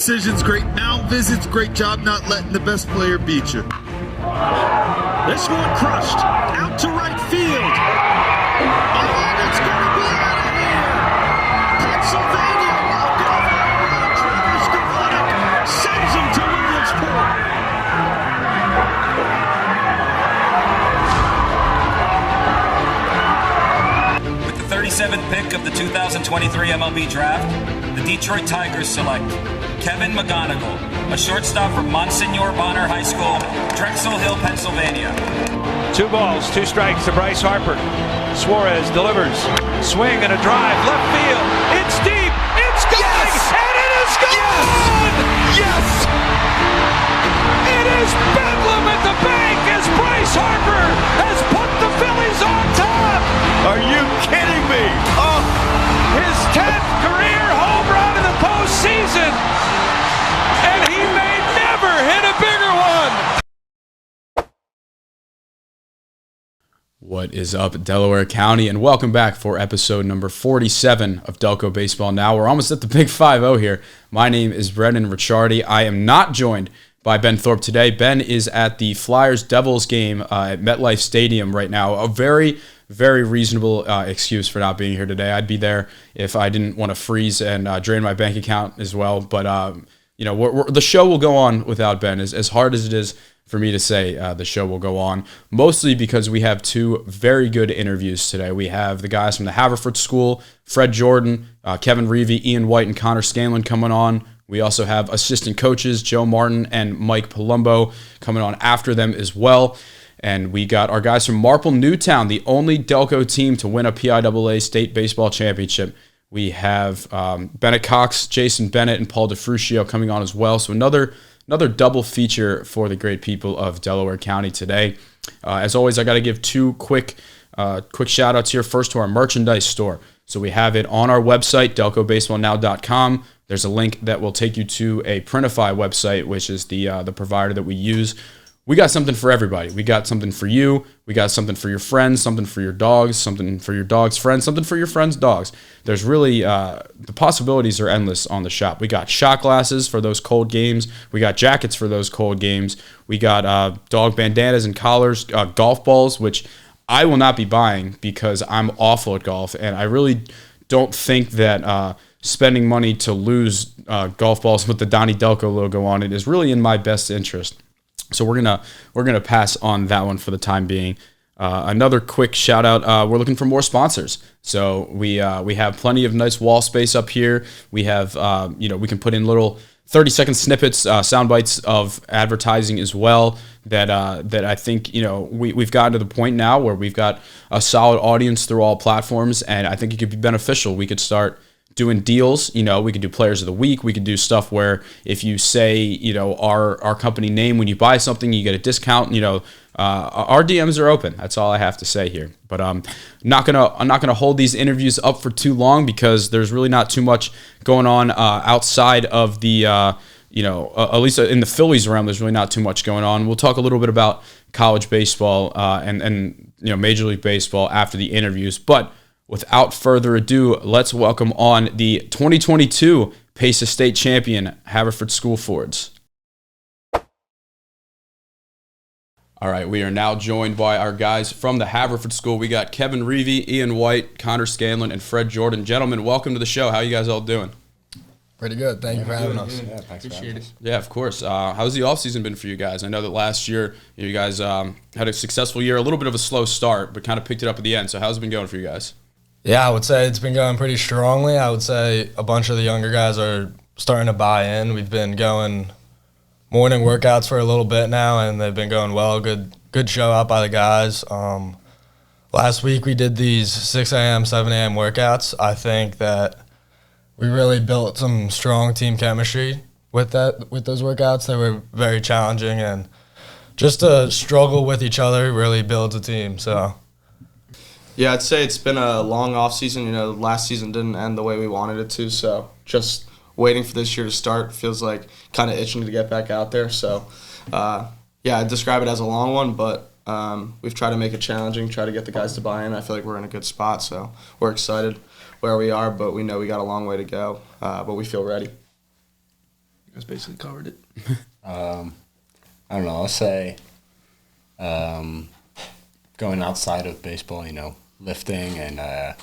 decisions, great mound visits, great job not letting the best player beat you. This one crushed, out to right field. And it's going to be out of here. Pennsylvania walk-off home run. Travis Devonic sends him to Williamsport. With the 37th pick of the 2023 MLB Draft, the Detroit Tigers select Kevin McGonigal, a shortstop from Monsignor Bonner High School, Drexel Hill, Pennsylvania. 2 balls, 2 strikes to Bryce Harper. Suarez delivers. Swing and a drive. Left field. It's deep. It's going. Yes! And it is gone! Yes! It is bedlam at the bank as Bryce Harper has put the Phillies on top. Are you kidding me? Oh, his 10th career home run in the postseason. And he may never hit a bigger one. What is up, Delaware County, and welcome back for episode number 47 of Delco Baseball Now. We're almost at the big 5-0 here. My name is Brendan Ricciardi. I am not joined by Ben Thorpe today. Ben is at the Flyers-Devils game at MetLife Stadium right now. A very, very reasonable excuse for not being here today. I'd be there if I didn't want to freeze and drain my bank account as well. But, the show will go on without Ben. As hard as it is for me to say, the show will go on, mostly because we have 2 very good interviews today. We have the guys from the Haverford School, Fred Jordan, Kevin Reavey, Ian White, and Connor Scanlan coming on. We also have assistant coaches Joe Martin and Mike Palumbo coming on after them as well. And we got our guys from Marple Newtown, the only Delco team to win a PAISAA state baseball championship. We have Bennett Cox, Jason Bennett, and Paul DeFruscio coming on as well. So another double feature for the great people of Delaware County today. As always, I got to give 2 quick shout-outs here. First, to our merchandise store. So we have it on our website, delcobaseballnow.com. There's a link that will take you to a Printify website, which is the provider that we use. We got something for everybody. We got something for you. We got something for your friends, something for your dogs, something for your dog's friends, something for your friends' dogs. There's really, the possibilities are endless on the shop. We got shot glasses for those cold games. We got jackets for those cold games. We got dog bandanas and collars, golf balls, which I will not be buying because I'm awful at golf, and I really don't think that spending money to lose golf balls with the Donnie Delco logo on it is really in my best interest. So we're gonna pass on that one for the time being. Another quick shout out. We're looking for more sponsors. So we have plenty of nice wall space up here. We have we can put in little 30-second snippets, sound bites of advertising as well. That I think we've gotten to the point now where we've got a solid audience through all platforms, and I think it could be beneficial. We could start doing deals. We could do players of the week. We could do stuff where if you say, our company name when you buy something, you get a discount. Our DMs are open. That's all I have to say here. But I'm not gonna hold these interviews up for too long because there's really not too much going on outside of the at least in the Phillies realm. There's really not too much going on. We'll talk a little bit about college baseball and Major League Baseball after the interviews, but without further ado, let's welcome on the 2022 PAISAA State Champion, Haverford School Fords. All right, we are now joined by our guys from the Haverford School. We got Kevin Reavey, Ian White, Connor Scanlan, and Fred Jordan. Gentlemen, welcome to the show. How are you guys all doing? Pretty good. Thank you for having us. Yeah, appreciate it. Yeah, of course. How's the offseason been for you guys? I know that last year you guys had a successful year, a little bit of a slow start, but kind of picked it up at the end. So how's it been going for you guys? Yeah, I would say it's been going pretty strongly. I would say a bunch of the younger guys are starting to buy in. We've been going morning workouts for a little bit now, and they've been going well. Good show out by the guys. Last week we did these 6 a.m., 7 a.m. workouts. I think that we really built some strong team chemistry with those workouts. They were very challenging, and just to struggle with each other really builds a team. So. Yeah, I'd say it's been a long off season. Last season didn't end the way we wanted it to, so just waiting for this year to start feels like kind of itching to get back out there. So, I'd describe it as a long one, but we've tried to make it challenging, try to get the guys to buy in. I feel like we're in a good spot, so we're excited where we are, but we know we got a long way to go, but we feel ready. That's basically covered it. I don't know. I'll say going outside of baseball, lifting and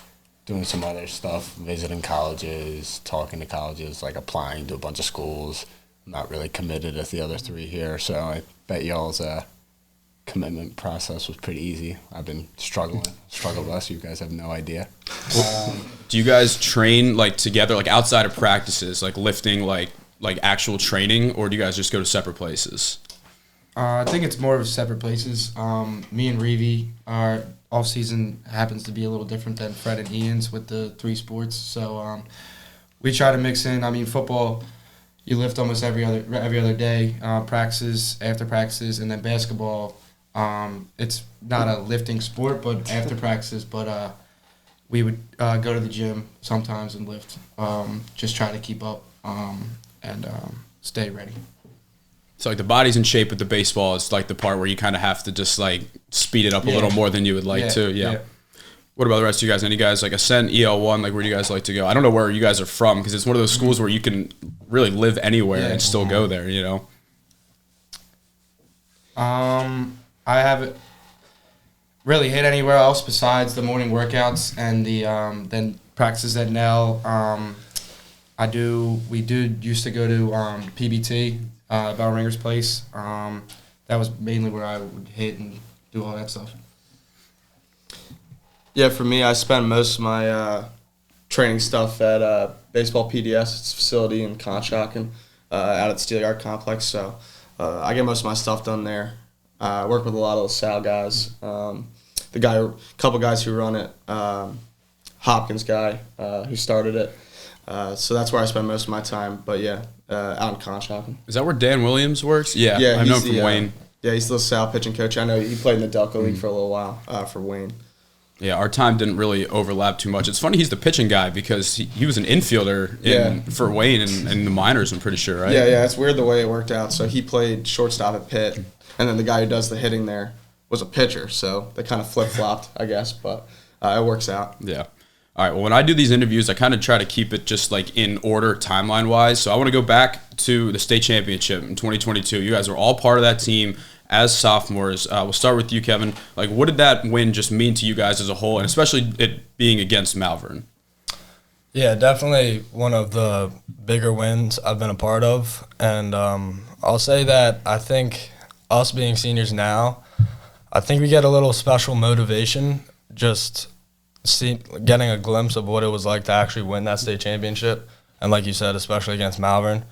doing some other stuff, visiting colleges, talking to colleges, like applying to a bunch of schools. I'm not really committed as the other three here, so I bet y'all's commitment process was pretty easy. I've been struggled less. You guys have no idea. Do you guys train like together, like outside of practices, like lifting, like actual training, or do you guys just go to separate places? I think it's more of separate places. Me and Reavey, our off season happens to be a little different than Fred and Ian's with the 3 sports. So we try to mix in. I mean, football, you lift almost every other day, practices, after practices, and then basketball. It's not a lifting sport, but after practices. But we would go to the gym sometimes and lift. Just try to keep up and stay ready. So like the body's in shape, but the baseball is like the part where you kind of have to just like speed it up a little more than you would like to. Yeah. What about the rest of you guys? Any guys like Ascent, EL1? Like where do you guys like to go? I don't know where you guys are from because it's one of those schools where you can really live anywhere and still go there. I haven't really hit anywhere else besides the morning workouts and the then practices at Nell. We used to go to PBT, Bell Ringer's place. That was mainly where I would hit and do all that stuff. Yeah, for me, I spend most of my training stuff at Baseball PDS. It's a facility in Conshohocken, out at the Steelyard Complex. So I get most of my stuff done there. I work with a lot of the Sal guys. Couple guys who run it, Hopkins guy who started it. So that's where I spend most of my time. But yeah, out in Conshohocken. Is that where Dan Williams works? Yeah, I've known from Wayne. Yeah, he's the Sal pitching coach. I know he played in the Delco League for a little while for Wayne. Yeah, our time didn't really overlap too much. It's funny he's the pitching guy because he was an infielder for Wayne in the minors, I'm pretty sure, right? Yeah, it's weird the way it worked out. So he played shortstop at Pitt, and then the guy who does the hitting there was a pitcher. So they kind of flip-flopped, I guess, but it works out. Yeah. All right, well, when I do these interviews, I kind of try to keep it just like in order timeline-wise. So I want to go back to the state championship in 2022. You guys were all part of that team as sophomores. We'll start with you, Kevin. Like, what did that win just mean to you guys as a whole, and especially it being against Malvern? Yeah, definitely one of the bigger wins I've been a part of. And I'll say that I think us being seniors now, I think we get a little special motivation just getting a glimpse of what it was like to actually win that state championship. And like you said, especially against Malvern.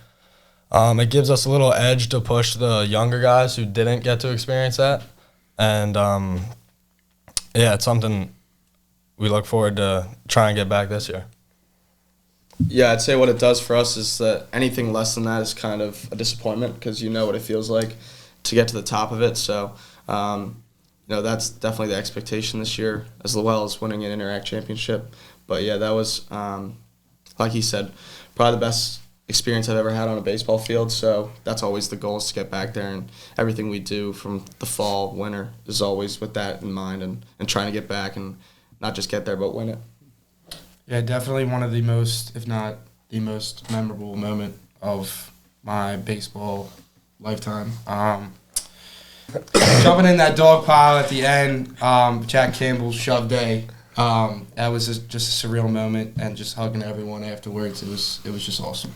It gives us a little edge to push the younger guys who didn't get to experience that. And, it's something we look forward to trying to get back this year. Yeah, I'd say what it does for us is that anything less than that is kind of a disappointment because you know what it feels like to get to the top of it. So, that's definitely the expectation this year, as well as winning an Interact championship. But, yeah, that was, like he said, probably the best experience I've ever had on a baseball field. So that's always the goal, is to get back there. And everything we do from the fall, winter, is always with that in mind and trying to get back and not just get there but win it. Yeah, definitely one of the most, if not the most memorable moment of my baseball lifetime. Jumping in that dog pile at the end, Jack Campbell's shove day. That was just a surreal moment, and just hugging everyone afterwards. It was just awesome.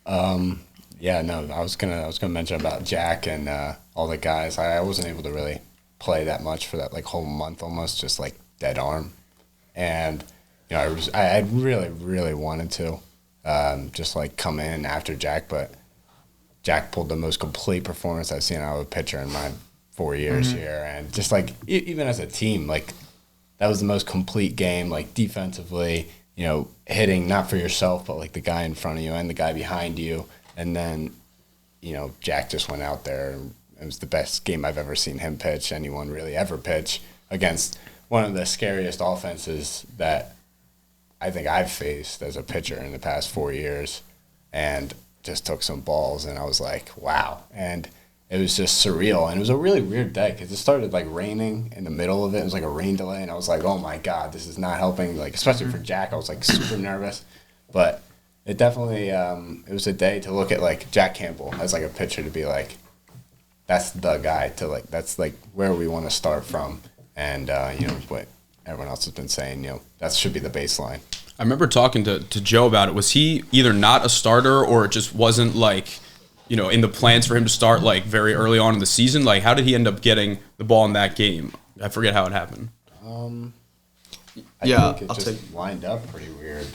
I was gonna mention about Jack and all the guys. I wasn't able to really play that much for that whole month, almost just dead arm, and I really, really wanted to just come in after Jack, but Jack pulled the most complete performance I've seen out of a pitcher in my 4 years here, and just even as a team, that was the most complete game, defensively, hitting not for yourself, but the guy in front of you and the guy behind you, and then, Jack just went out there, and it was the best game I've ever seen him pitch, anyone really ever pitch, against one of the scariest offenses that I think I've faced as a pitcher in the past 4 years, and just took some balls, and I was like, wow. And it was just surreal, and it was a really weird day because it started raining in the middle of it. It was a rain delay, and I was like, oh my God, this is not helping, especially for Jack. I was super nervous, but It definitely it was a day to look at like Jack Campbell as like a pitcher to be like, that's the guy to like, that's like where we want to start from. And what everyone else has been saying, that should be the baseline. I remember talking to Joe about it. Was he either not a starter or it just wasn't like, in the plans for him to start like very early on in the season? Like, how did he end up getting the ball in that game? I forget how it happened. I think it just lined up pretty weird.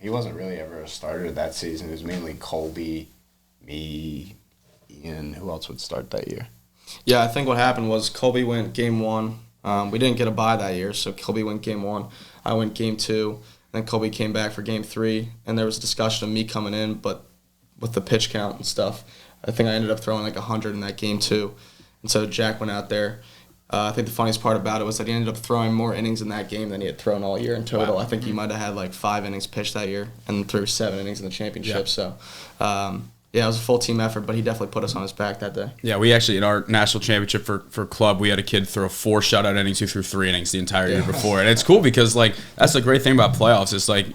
He wasn't really ever a starter that season. It was mainly Colby, me, Ian. Who else would start that year? Yeah, I think what happened was Colby went game 1. We didn't get a bye that year, so Colby went game 1. I went game 2. Then Colby came back for game 3, and there was a discussion of me coming in, but with the pitch count and stuff, I think I ended up throwing like 100 in that game too. And so Jack went out there. I think the funniest part about it was that he ended up throwing more innings in that game than he had thrown all year in total. Wow. I think he might have had like 5 innings pitched that year and threw 7 innings in the championship. Yeah. So, it was a full team effort, but he definitely put us on his back that day. Yeah, we actually, in our national championship for club, we had a kid throw 4 shutout innings who threw 3 innings the entire year before. And it's cool because, like, that's the great thing about playoffs. It's like,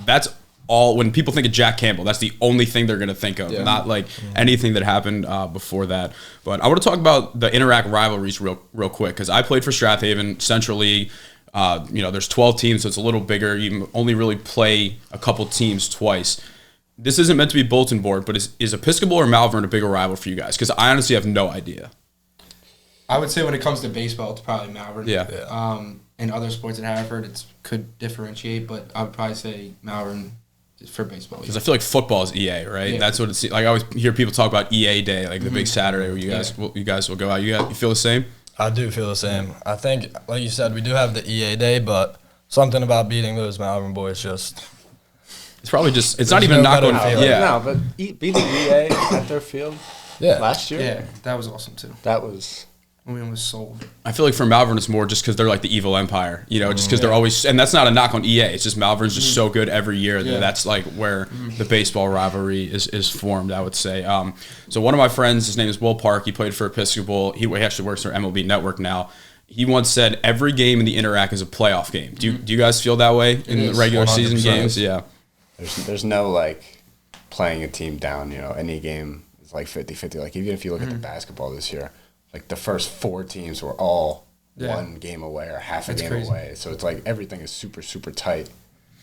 that's all, when people think of Jack Campbell, that's the only thing they're going to think of, not like anything that happened before that. But I want to talk about the Interact rivalries real quick because I played for Strathaven, Central League. There's 12 teams, so it's a little bigger. You only really play a couple teams twice. This isn't meant to be bulletin board, but is Episcopal or Malvern a bigger rival for you guys? Because I honestly have no idea. I would say when it comes to baseball, it's probably Malvern. Yeah. In other sports at Haverford, it could differentiate, but I would probably say Malvern for baseball. Because I feel like football is EA, right? Yeah. That's what it's like. I always hear people talk about EA Day, like the big Saturday where you guys will go out. You feel the same? I do feel the same. I think, like you said, we do have the EA Day, but something about beating those Malvern boys just. It's probably just, it's not even knock on. Yeah. No, but beating EA at their field last year. Yeah, that was awesome too. That was. We almost sold. I feel like for Malvern, it's more just because they're like the evil empire, just because they're always, and that's not a knock on EA. It's just Malvern's just so good every year that that's like where the baseball rivalry is formed, I would say. So one of my friends, his name is Will Park. He played for Episcopal. He actually works for MLB Network now. He once said every game in the Interact is a playoff game. Do you guys feel that way in the regular 100%. Season games? Yeah. There's no like playing a team down. Any game is like 50-50. Like even if you look at the basketball this year. Like the first 4 teams were all 1 game away or half a game away. So it's like everything is super, super tight.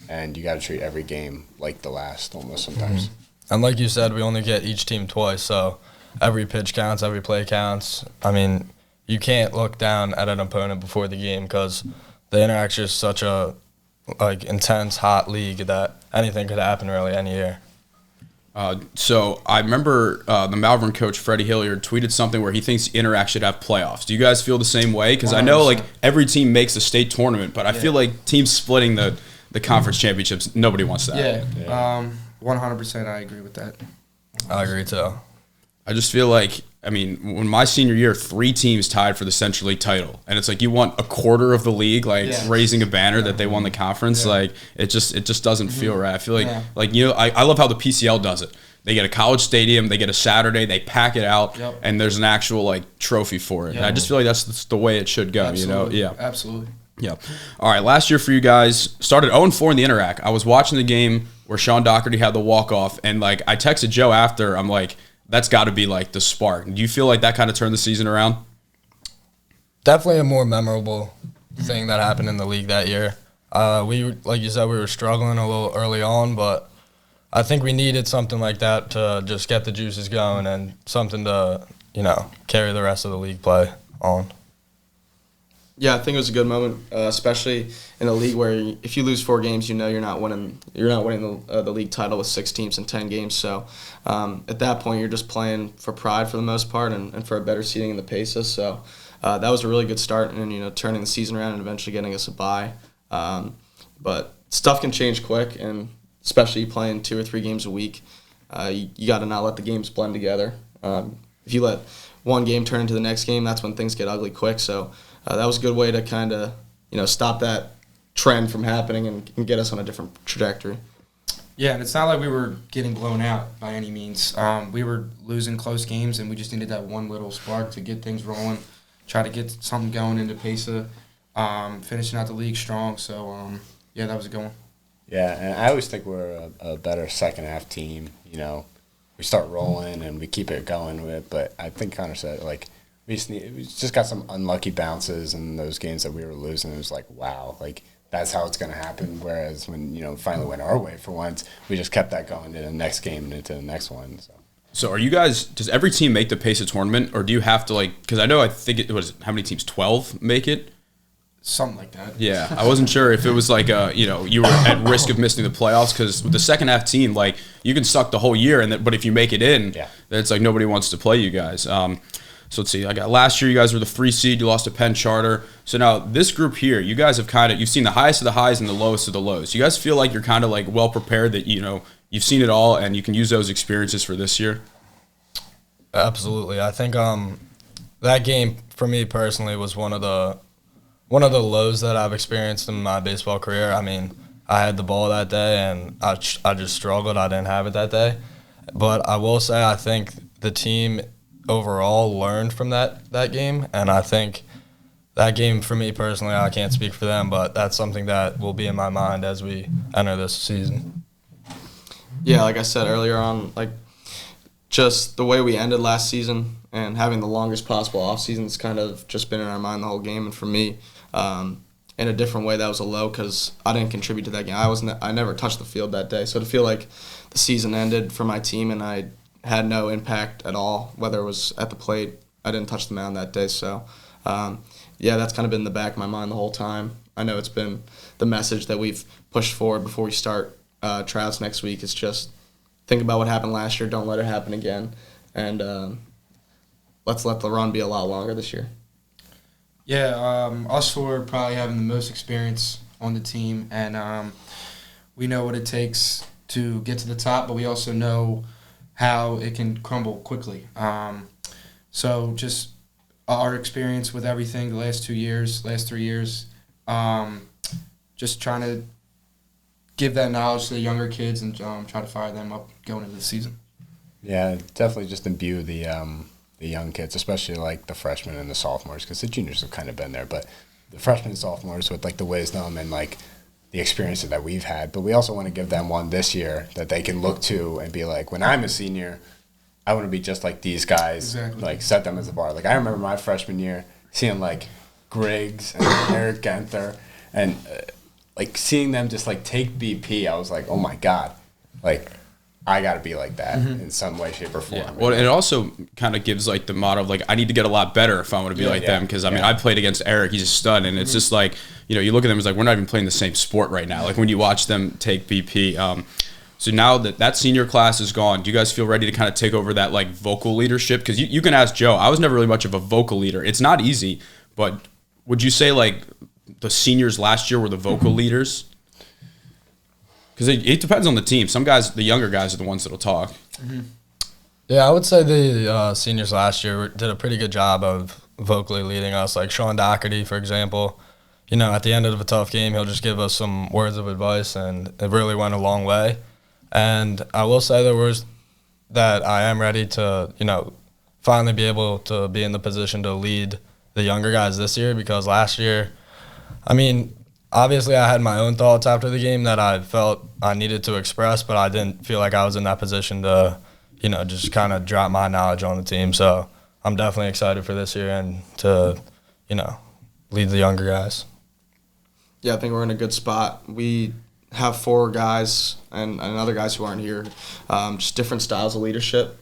And you got to treat every game like the last almost sometimes. And like you said, we only get each team twice. So every pitch counts, every play counts. I mean, you can't look down at an opponent before the game because the Interact is such a intense, hot league that anything could happen really any year. So I remember the Malvern coach, Freddie Hilliard, tweeted something where he thinks Interact should have playoffs. Do you guys feel the same way? Because I know like every team makes a state tournament, but I feel like teams splitting the conference championships, nobody wants that. Yeah. 100% I agree with that. I agree too. I just feel like, when my senior year, 3 teams tied for the Central League title, and it's like you want a quarter of the league raising a banner that they won the conference. Like it just doesn't feel right. I feel like I love how the PCL does it. They get a college stadium, they get a Saturday, they pack it out, and there's an actual trophy for it. And I just feel like that's the way it should go. Absolutely. Yeah, absolutely. Yeah. All right. Last year for you guys, started 0-4 in the Interact. I was watching the game where Sean Doherty had the walk off, and I texted Joe after. I'm like, that's got to be the spark. Do you feel like that kind of turned the season around? Definitely a more memorable thing that happened in the league that year. Like you said, we were struggling a little early on, but I think we needed something like that to just get the juices going and something to, carry the rest of the league play on. Yeah, I think it was a good moment, especially in a league where if you lose 4 games, you're not winning. You're not winning the league title with 6 teams in 10 games. So at that point, you're just playing for pride for the most part and for a better seeding in the PAISAA. So that was a really good start, and turning the season around and eventually getting us a bye. But stuff can change quick, and especially playing 2 or 3 games a week, you got to not let the games blend together. If you let one game turn into the next game, that's when things get ugly quick. So. That was a good way to kind of, stop that trend from happening and get us on a different trajectory. Yeah, and it's not like we were getting blown out by any means. We were losing close games, and we just needed that one little spark to get things rolling, try to get something going into PAISAA, finishing out the league strong. So, that was a good one. Yeah, and I always think we're a better second half team. You know, we start rolling and we keep it going with. But I think Connor said like we just got some unlucky bounces in those games that we were losing. It was like wow, like that's how it's going to happen. Whereas when finally went our way for once, we just kept that going to the next game and into the next one. So are you guys? Does every team make the PAISAA tournament, or do you have to because I think it was how many teams? 12 make it. Something like that. Yeah, I wasn't sure if it was you were at risk of missing the playoffs because with the second half team, you can suck the whole year, but if you make it in, then it's like nobody wants to play you guys. So let's see. Last year you guys were the 3 seed. You lost to Penn Charter. So now this group here, you guys have you've seen the highest of the highs and the lowest of the lows. You guys feel like you're kind of well prepared that you've seen it all and you can use those experiences for this year. Absolutely, I think that game for me personally was one of the lows that I've experienced in my baseball career. I mean, I had the ball that day, and I just struggled. I didn't have it that day. But I will say I think the team overall learned from that game, and I think that game for me personally, I can't speak for them, but that's something that will be in my mind as we enter this season. Yeah, like I said earlier on, just the way we ended last season and having the longest possible offseason's kind of just been in our mind the whole game. And for me, in a different way, that was a low because I didn't contribute to that game. I never touched the field that day. So to feel like the season ended for my team and I had no impact at all, whether it was at the plate, I didn't touch the mound that day. So, that's kind of been in the back of my mind the whole time. I know it's been the message that we've pushed forward before we start tryouts next week. It's just think about what happened last year. Don't let it happen again. And let's let the run be a lot longer this year. Yeah, us four probably having the most experience on the team, and we know what it takes to get to the top, but we also know how it can crumble quickly. So just our experience with everything the last 3 years, just trying to give that knowledge to the younger kids and try to fire them up going into the season. Yeah, definitely just imbue the young kids, especially the freshmen and the sophomores, because the juniors have kind of been there, but the freshmen and sophomores with the wisdom and the experiences that we've had. But we also want to give them one this year that they can look to and be like, when I'm a senior, I want to be just like these guys. Exactly. Set them as a bar. I remember my freshman year seeing Griggs and Eric Genther and seeing them just take BP. I was like, oh my God, I got to be like that in some way, shape, or form. Yeah. Well, and it also kind of gives the motto of I need to get a lot better if I want to be them. Because I mean, I played against Eric; he's a stud, and it's just you look at them as we're not even playing the same sport right now. When you watch them take BP. So now that senior class is gone, do you guys feel ready to kind of take over that vocal leadership? Because you can ask Joe. I was never really much of a vocal leader. It's not easy, but would you say the seniors last year were the vocal leaders? Because it depends on the team. Some guys, the younger guys, are the ones that'll talk. Mm-hmm. Yeah, I would say the seniors last year did a pretty good job of vocally leading us. Sean Doherty, for example, at the end of a tough game, he'll just give us some words of advice, and it really went a long way. And I will say that I am ready to, finally be able to be in the position to lead the younger guys this year, because last year, obviously I had my own thoughts after the game that I felt I needed to express, but I didn't feel like I was in that position to, just kind of drop my knowledge on the team. So I'm definitely excited for this year and to, lead the younger guys. Yeah, I think we're in a good spot. We have 4 guys and other guys who aren't here, just different styles of leadership.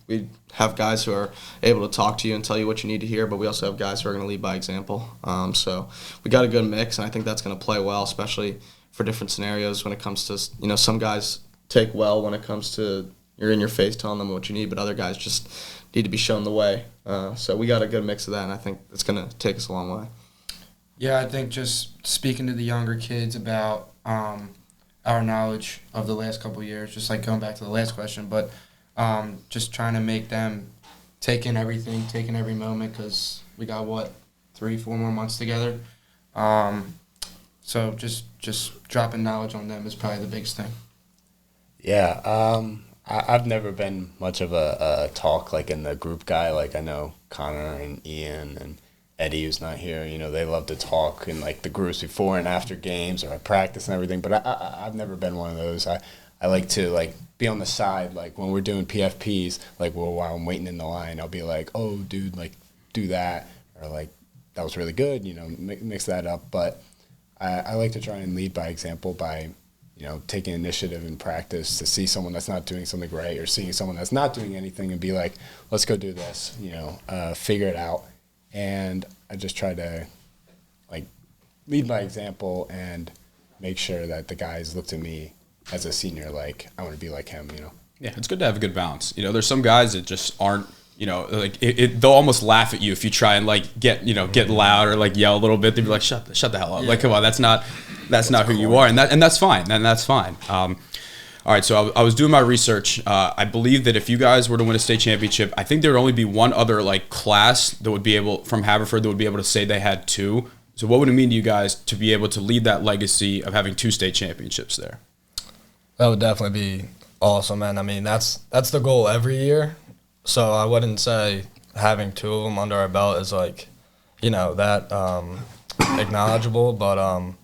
We have guys who are able to talk to you and tell you what you need to hear, but we also have guys who are going to lead by example. So we got a good mix, and I think that's going to play well, especially for different scenarios when it comes to, some guys take well when it comes to you're in your face telling them what you need, but other guys just need to be shown the way. So we got a good mix of that, and I think it's going to take us a long way. Yeah, I think just speaking to the younger kids about our knowledge of the last couple of years, just going back to the last question, but just trying to make them take in everything, take in every moment, because we got, 3-4 more months together. So just dropping knowledge on them is probably the biggest thing. Yeah, I've never been much of a talk in the group guy. I know Connor and Ian and Eddie, who's not here, they love to talk in like the groups before and after games or at practice and everything. But I've never been one of those. I like to like be on the side, like when we're doing PFPs, like while I'm waiting in the line, I'll be like, oh, dude, like do that, or like that was really good, mix that up. But I like to try and lead by example by taking initiative in practice to see someone that's not doing something right or seeing someone that's not doing anything and be like, let's go do this, figure it out. And I just try to like lead by example and make sure that the guys look to me as a senior like I want to be like him. Yeah, it's good to have a good balance. There's some guys that just aren't. Like they'll almost laugh at you if you try and like get loud or like yell a little bit. They'd be like, shut the hell up. Yeah. Like, come on, that's not who you are. And that's fine. And that's fine. All right. So I was doing my research. I believe that if you guys were to win a state championship, I think there would only be one other like class that would be able from Haverford that would be able to say they had two. So what would it mean to you guys to be able to lead that legacy of having 2 state championships there? That would definitely be awesome. And I mean, that's the goal every year. So I wouldn't say having 2 of them under our belt is like, that acknowledgeable, but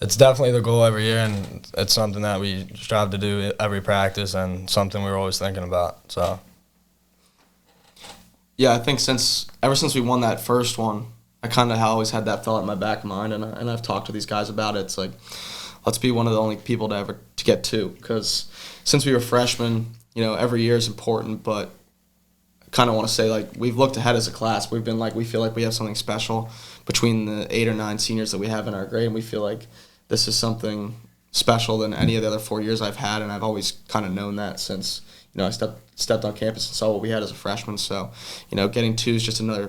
it's definitely the goal every year, and it's something that we strive to do every practice and something we're always thinking about. So, yeah, I think ever since we won that first one, I kind of always had that thought in my back of mind, and I've talked to these guys about it. It's like, let's be one of the only people to get 2, because since we were freshmen, every year is important, but I kind of want to say, like, we've looked ahead as a class. We've been like, we feel like we have something special between the 8 or 9 seniors that we have in our grade, and we feel like this is something special than any of the other 4 years I've had, and I've always kind of known that since, I stepped on campus and saw what we had as a freshman. So, getting 2 is just another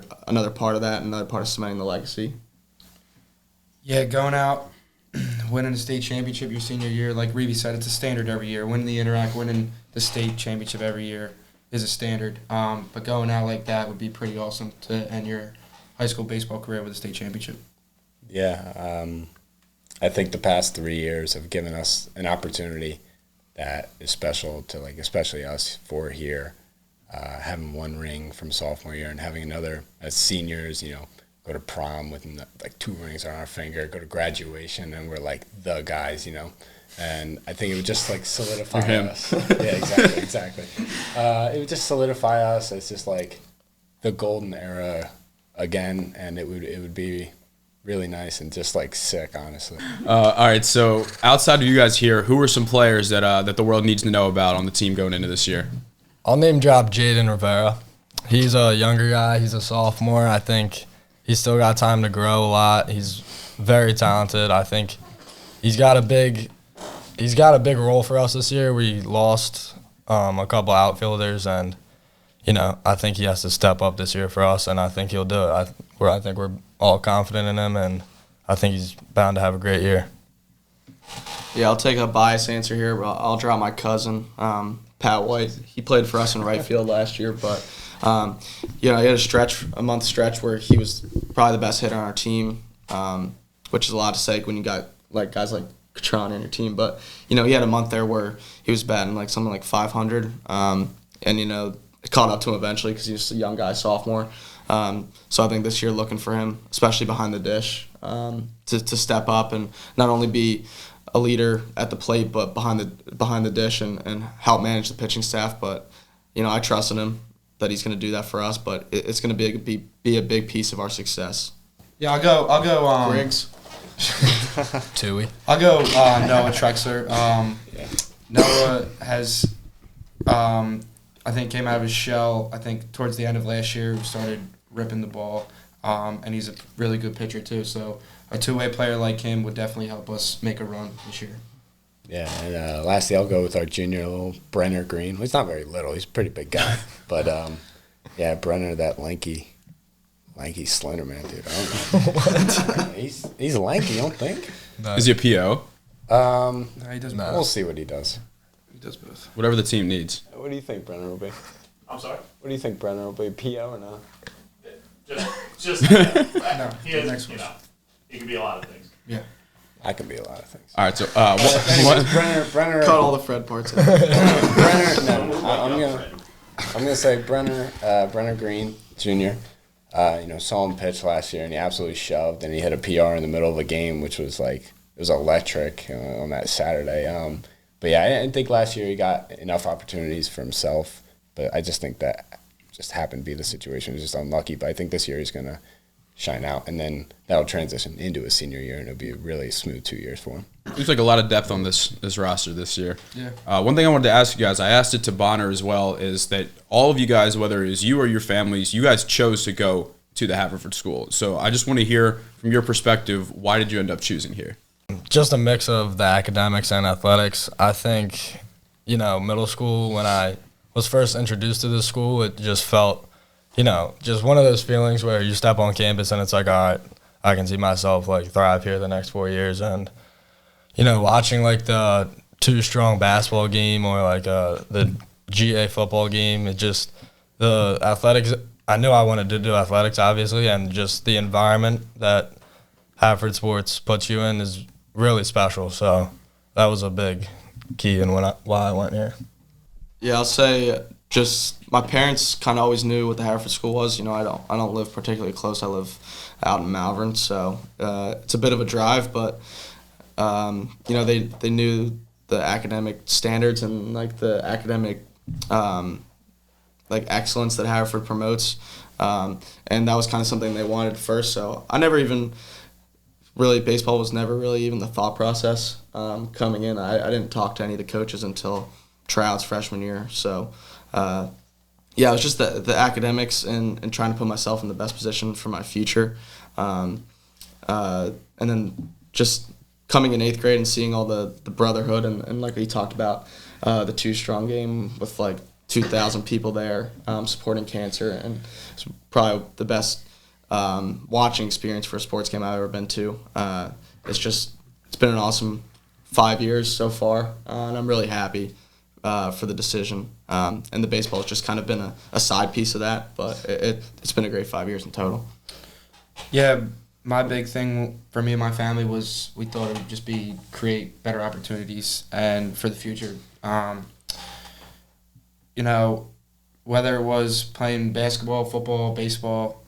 part of that, another part of cementing the legacy. Yeah, going out, winning a state championship your senior year, like Reavey said, it's a standard every year. Winning the Interact, winning the state championship every year is a standard. But going out like that would be pretty awesome to end your high school baseball career with a state championship. Yeah, I think the past 3 years have given us an opportunity that is special to, like, especially us 4 here, having 1 ring from sophomore year and having another as seniors, go to prom with like 2 rings on our finger, go to graduation, and we're like the guys, and I think it would just like solidify us. Yeah, exactly. It would just solidify us as just like the golden era again, and it would be really nice and just like sick, honestly. All right, so outside of you guys here, who are some players that the world needs to know about on the team going into this year? I'll name drop Jaden Rivera. He's a younger guy. He's a sophomore. I think he's still got time to grow a lot. He's very talented. I think he's got a big role for us this year. We lost a couple outfielders, and I think he has to step up this year for us, and I think he'll do it. I think we're all confident in him, and I think he's bound to have a great year. Yeah, I'll take a biased answer here, but I'll drop my cousin, Pat White. He played for us in right field last year, but he had a month stretch where he was probably the best hitter on our team, which is a lot to say when you got like guys like Katron on your team. But he had a month there where he was batting like something like 500, and it caught up to him eventually because he was a young guy, sophomore. So I think this year looking for him, especially behind the dish, to step up and not only be a leader at the plate, but behind the dish and help manage the pitching staff. But I trust in him that he's going to do that for us. But it's going to be a big piece of our success. Yeah, I'll go. Griggs. Tui. I'll go Noah Trexler. Noah has, I think, came out of his shell. I think towards the end of last year, started ripping the ball, and he's a really good pitcher too. So a 2-way player like him would definitely help us make a run this year. Yeah, and lastly, I'll go with our junior, little Brenner Green. Well, he's not very little; he's a pretty big guy. But yeah, Brenner, that lanky slender man, dude. I don't know. What? He's lanky. You don't think? No. Is he a PO? No, he does both. We'll see what he does. He does both. Whatever the team needs. What do you think Brenner will be? I'm sorry? What do you think Brenner will be? PO or not? Just No, he is, next one. He can be a lot of things. Yeah. I can be a lot of things. All right, so Brenner. Cut all the Fred parts out. Brenner. No, I'm gonna say Brenner Green Jr. saw him pitch last year, and he absolutely shoved, and he hit a PR in the middle of a game, which was like, it was electric on that Saturday. But yeah, I didn't think last year he got enough opportunities for himself, but I just think that just happened to be the situation. He was just unlucky, but I think this year he's going to shine out, and then that'll transition into his senior year, and it'll be a really smooth 2 years for him. There's like a lot of depth on this roster this year. Yeah. One thing I wanted to ask you guys, I asked it to Bonner as well, is that all of you guys, whether it is you or your families, you guys chose to go to the Haverford School. So I just want to hear from your perspective, why did you end up choosing here? Just a mix of the academics and athletics. I think, middle school, when I was first introduced to this school, it just felt, just one of those feelings where you step on campus and it's like, all right, I can see myself like thrive here the next 4 years. And, watching like the 2 strong basketball game or like the GA football game, it just, the athletics, I knew I wanted to do athletics, obviously, and just the environment that Haverford Sports puts you in is really special. So that was a big key in why I went here. Yeah, I'll say just my parents kind of always knew what the Haverford School was. I don't live particularly close. I live out in Malvern, so it's a bit of a drive, but they knew the academic standards and like the academic like excellence that Haverford promotes, and that was kind of something they wanted first. So I never even really, baseball was never really even the thought process coming in. I didn't talk to any of the coaches until tryouts freshman year. So it was just the academics and trying to put myself in the best position for my future, and then just coming in 8th grade and seeing all the brotherhood and like we talked about, the 2 strong game with like 2,000 people there supporting cancer, and it's probably the best watching experience for a sports game I've ever been to. It's been an awesome 5 years so far, and I'm really happy for the decision. And the baseball has just kind of been a side piece of that, but it's been a great 5 years in total. Yeah, my big thing for me and my family was we thought it would just be create better opportunities and for the future. Whether it was playing basketball, football, baseball,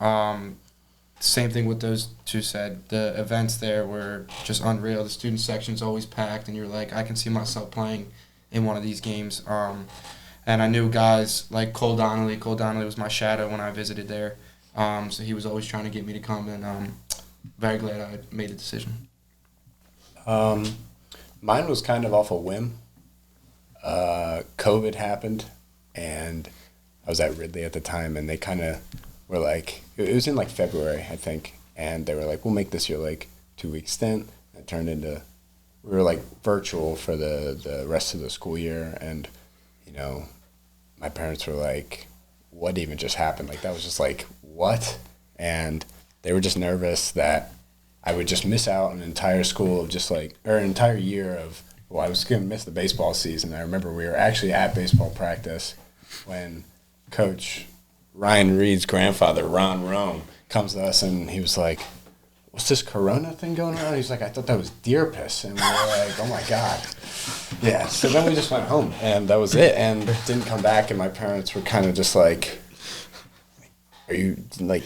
same thing with those 2 said. The events there were just unreal. The student section's always packed, and you're like, I can see myself playing in one of these games. And I knew guys like Cole Donnelly. Cole Donnelly was my shadow when I visited there. So he was always trying to get me to come, and very glad I made the decision. Mine was kind of off a whim. COVID happened, and I was at Ridley at the time, and they kind of were like, it was in like February, I think, and they were like, we'll make this your like 2-week stint. It turned into, we were like virtual for the rest of the school year, and my parents were like, what even just happened? Like, that was just like, what? And they were just nervous that I would just miss out an entire school of just like, or an entire year of, well, I was going to miss the baseball season. I remember we were actually at baseball practice when Coach Ryan Reed's grandfather, Ron Rome, comes to us, and he was like, what's this corona thing going on? He's like, I thought that was deer piss. And we were like, oh, my God. Yeah, so then we just went home, and that was it, and didn't come back, and my parents were kind of just like, are you, like,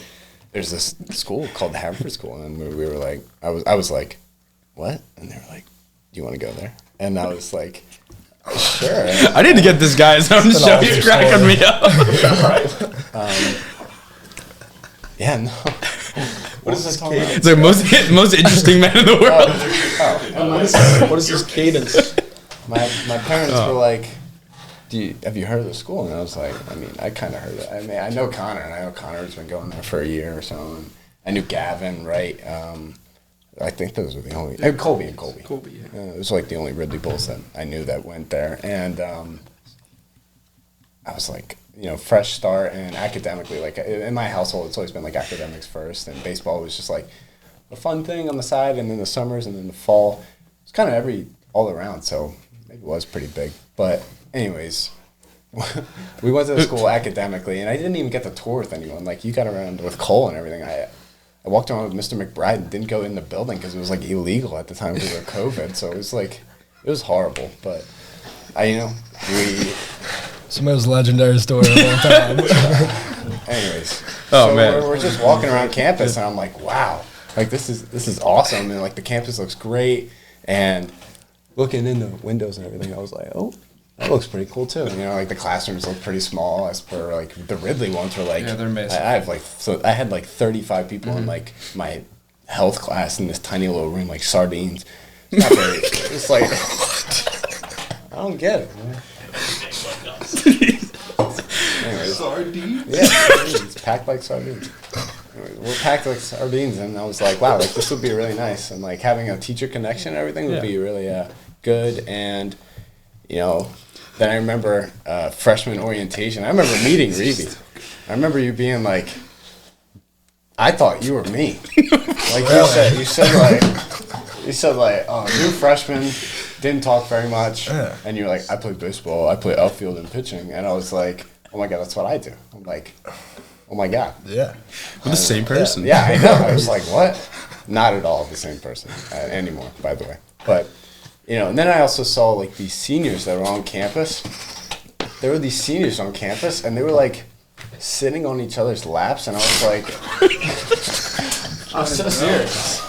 there's this school called the Haverford School, and we were like, I was like, what? And they were like, do you want to go there? And I was like, sure. I need to get this guy on the show. He's cracking me up. Right. Yeah, no. What is this cadence? It's the most interesting man in the world. What is this cadence? My parents were like, have you heard of the school? And I was like, I kind of heard it. I know Connor, and I know Connor's been going there for a year or so. And I knew Gavin, right? I think those were the only Colby. Colby, yeah. It was like the only Ridley Bulls that I knew that went there, and I was like, fresh start, and academically, like in my household, it's always been like academics first, and baseball was just like a fun thing on the side, and then the summers, and then the fall. It's kind of all around, so maybe it was pretty big. But anyways, we went to the school academically, and I didn't even get to tour with anyone. Like, you got around with Cole and everything. I walked around with Mr. McBride and didn't go in the building because it was like illegal at the time because of COVID. So it was like, it was horrible. But It's the most legendary story of all time. Anyways, Oh, so man. we're just walking around campus, and I'm like, wow, like this is awesome, and like the campus looks great, and looking in the windows and everything, I was like, oh, that looks pretty cool too. You know, like the classrooms look pretty small as per like the Ridley ones were like. Yeah, they're massive. I have like I had like 35 people in like my health class in this tiny little room, like sardines. It's not very. It's like I don't get it, man. Anyways, Sardines? yeah, sardines, packed like sardines. Anyways, we're packed like sardines, and I was like, wow, like this would be really nice, and like having a teacher connection and everything would be really good. And you know, then I remember freshman orientation. I remember meeting Reavey. I remember you being like, I thought you were me. Like you said like, oh, new freshman, didn't talk very much, and you're like, I play baseball, I play outfield and pitching, and I was like, oh my god, that's what I do. I'm like, oh my god. Yeah. We're the same person. Yeah, I know. I was like, what? Not at all the same person anymore, by the way. But, you know, and then I also saw, like, these seniors that were on campus. There were these seniors on campus, and they were, like, sitting on each other's laps, and I was like, I'm so serious.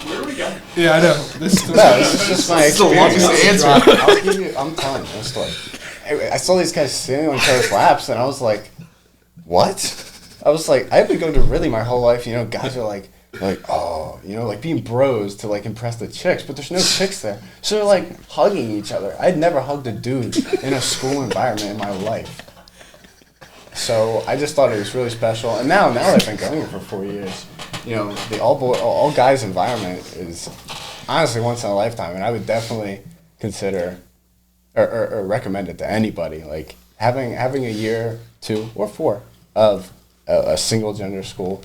Where are we going? Yeah, I know. This is just my It's the longest experience. answer. I'm telling you a story. I saw these guys sitting on each other's laps, and I was like, what? I was like, I've been going to Ridley my whole life. You know, guys are like, oh, you know, like being bros to like impress the chicks, but there's no chicks there. So they're like hugging each other. I'd never hugged a dude in a school environment in my life. So I just thought it was really special. And now that I've been going here for 4 years, you know, the all guys environment is honestly once in a lifetime, and I would definitely consider or recommend it to anybody. Like having a year, 2 or 4 of a single gender school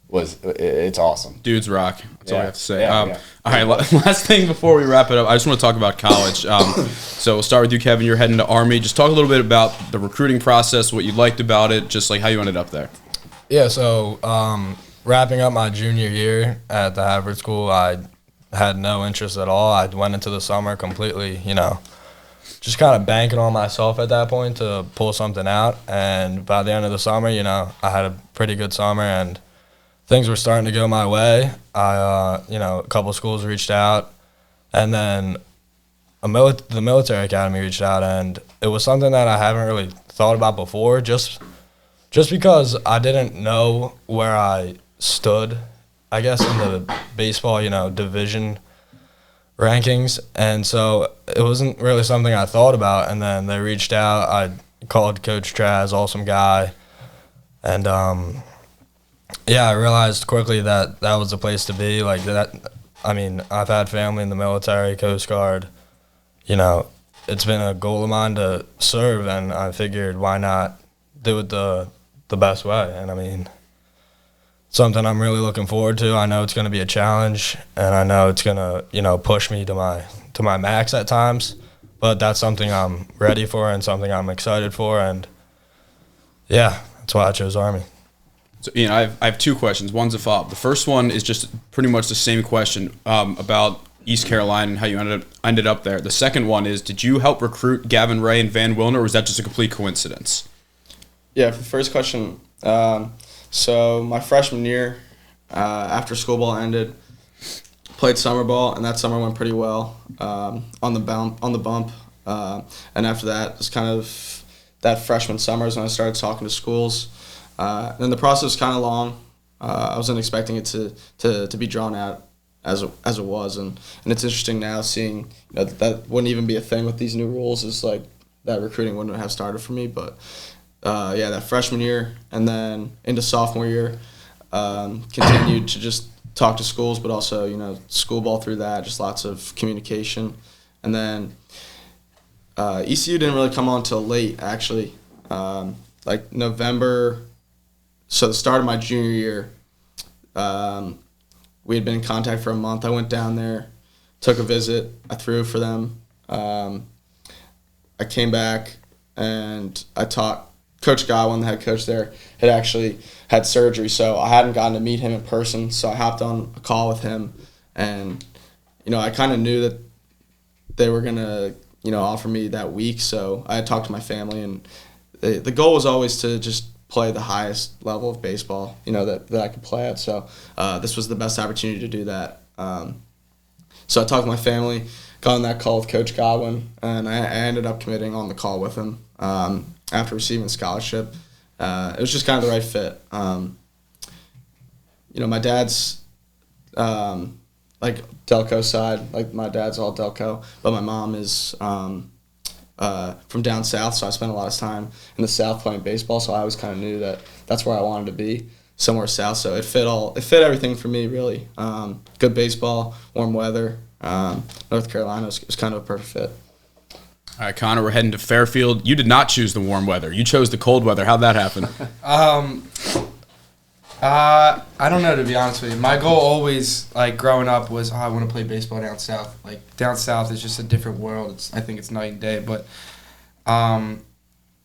it's awesome. Dudes rock. That's all I have to say. Yeah. All right, last thing before we wrap it up, I just want to talk about college. So we'll start with you, Kevin. You're heading to Army. Just talk a little bit about the recruiting process, what you liked about it, just like how you ended up there. Yeah, so wrapping up my junior year at the Haverford School, I had no interest at all. I went into the summer completely, you know, just kind of banking on myself at that point to pull something out. And by the end of the summer, you know, I had a pretty good summer and things were starting to go my way. You know, a couple schools reached out, and then the military academy reached out, and it was something that I haven't really thought about before, just because I didn't know where I stood, I guess, in the baseball, you know, division rankings, and so it wasn't really something I thought about. And then they reached out. I called Coach Traz, awesome guy, and yeah, I realized quickly that was the place to be. Like that, I mean, I've had family in the military, Coast Guard. You know, it's been a goal of mine to serve, and I figured why not do it the best way. And I mean, something I'm really looking forward to. I know it's going to be a challenge, and I know it's going to, you know, push me to my max at times. But that's something I'm ready for and something I'm excited for, and yeah, that's why I chose Army. So, Ian, I have 2 questions. One's a follow-up. The first one is just pretty much the same question about East Carolina and how you ended up there. The second one is, did you help recruit Gavin Ray and Van Wilner, or was that just a complete coincidence? Yeah, for the first question, so my freshman year, after school ball ended, played summer ball, and that summer went pretty well on the bump. And after that, it was kind of that freshman summer is when I started talking to schools. And the process was kind of long. I wasn't expecting it to be drawn out as it was, and it's interesting now seeing, you know, that wouldn't even be a thing with these new rules. Is like that recruiting wouldn't have started for me, but yeah, that freshman year and then into sophomore year, continued to just talk to schools, but also, you know, school ball through that, just lots of communication, and then ECU didn't really come on till late actually, like November. So the start of my junior year, we had been in contact for a month. I went down there, took a visit. I threw for them. I came back, and I taught. Coach Godwin, the head coach there, had actually had surgery, so I hadn't gotten to meet him in person. So I hopped on a call with him, and, you know, I kind of knew that they were going to, you know, offer me that week. So I had talked to my family, and the goal was always to just play the highest level of baseball, that I could play at. So this was the best opportunity to do that. So I talked to my family, got on that call with Coach Godwin, and I ended up committing on the call with him after receiving a scholarship. It was just kind of the right fit. My dad's like Delco side, like my dad's all Delco, but my mom is from down south, so I spent a lot of time in the south playing baseball, so I always kind of knew that that's where I wanted to be, somewhere south, so it fit everything for me, really. Good baseball, warm weather. North Carolina was kind of a perfect fit. All right, Connor, we're heading to Fairfield. You did not choose the warm weather. You chose the cold weather. How'd that happen? I don't know, to be honest with you. My goal always, like, growing up was, I want to play baseball down south. Like, down south is just a different world. I think it's night and day. But,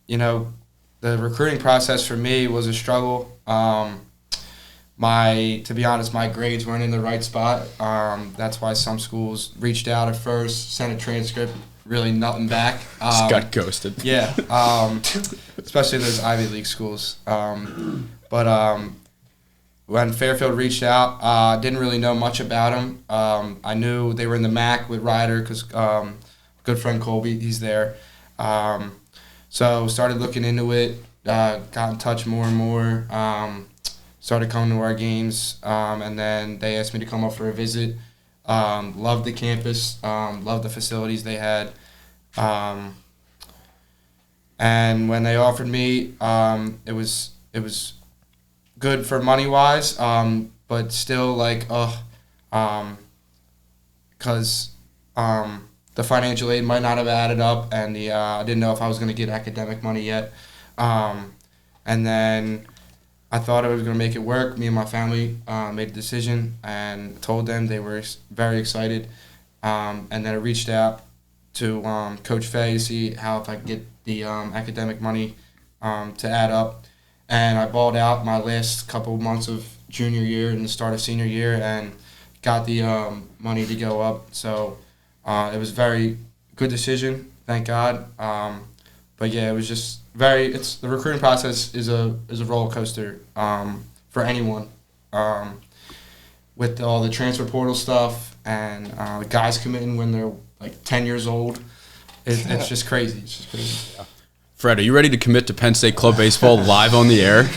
the recruiting process for me was a struggle. To be honest, my grades weren't in the right spot. That's why some schools reached out at first, sent a transcript, really nothing back. Just got ghosted. Yeah, especially those Ivy League schools. But when Fairfield reached out, didn't really know much about them. I knew they were in the MAC with Ryder because good friend Colby, he's there. So started looking into it, got in touch more and more, started coming to our games, and then they asked me to come up for a visit. Loved the campus, loved the facilities they had. And when they offered me, it was good for money-wise, but still, like, because the financial aid might not have added up, and I didn't know if I was going to get academic money yet. And then I thought I was going to make it work. Me and my family made a decision and told them. They were very excited. And then I reached out to Coach Fay to see how if I could get the academic money to add up. And I balled out my last couple months of junior year and the start of senior year and got the money to go up. So it was a very good decision, thank God. But yeah, it was just the recruiting process is a roller coaster for anyone. With all the transfer portal stuff and the guys committing when they're like 10 years old, it's just crazy. It's just crazy. Yeah. Fred, are you ready to commit to Penn State Club Baseball live on the air?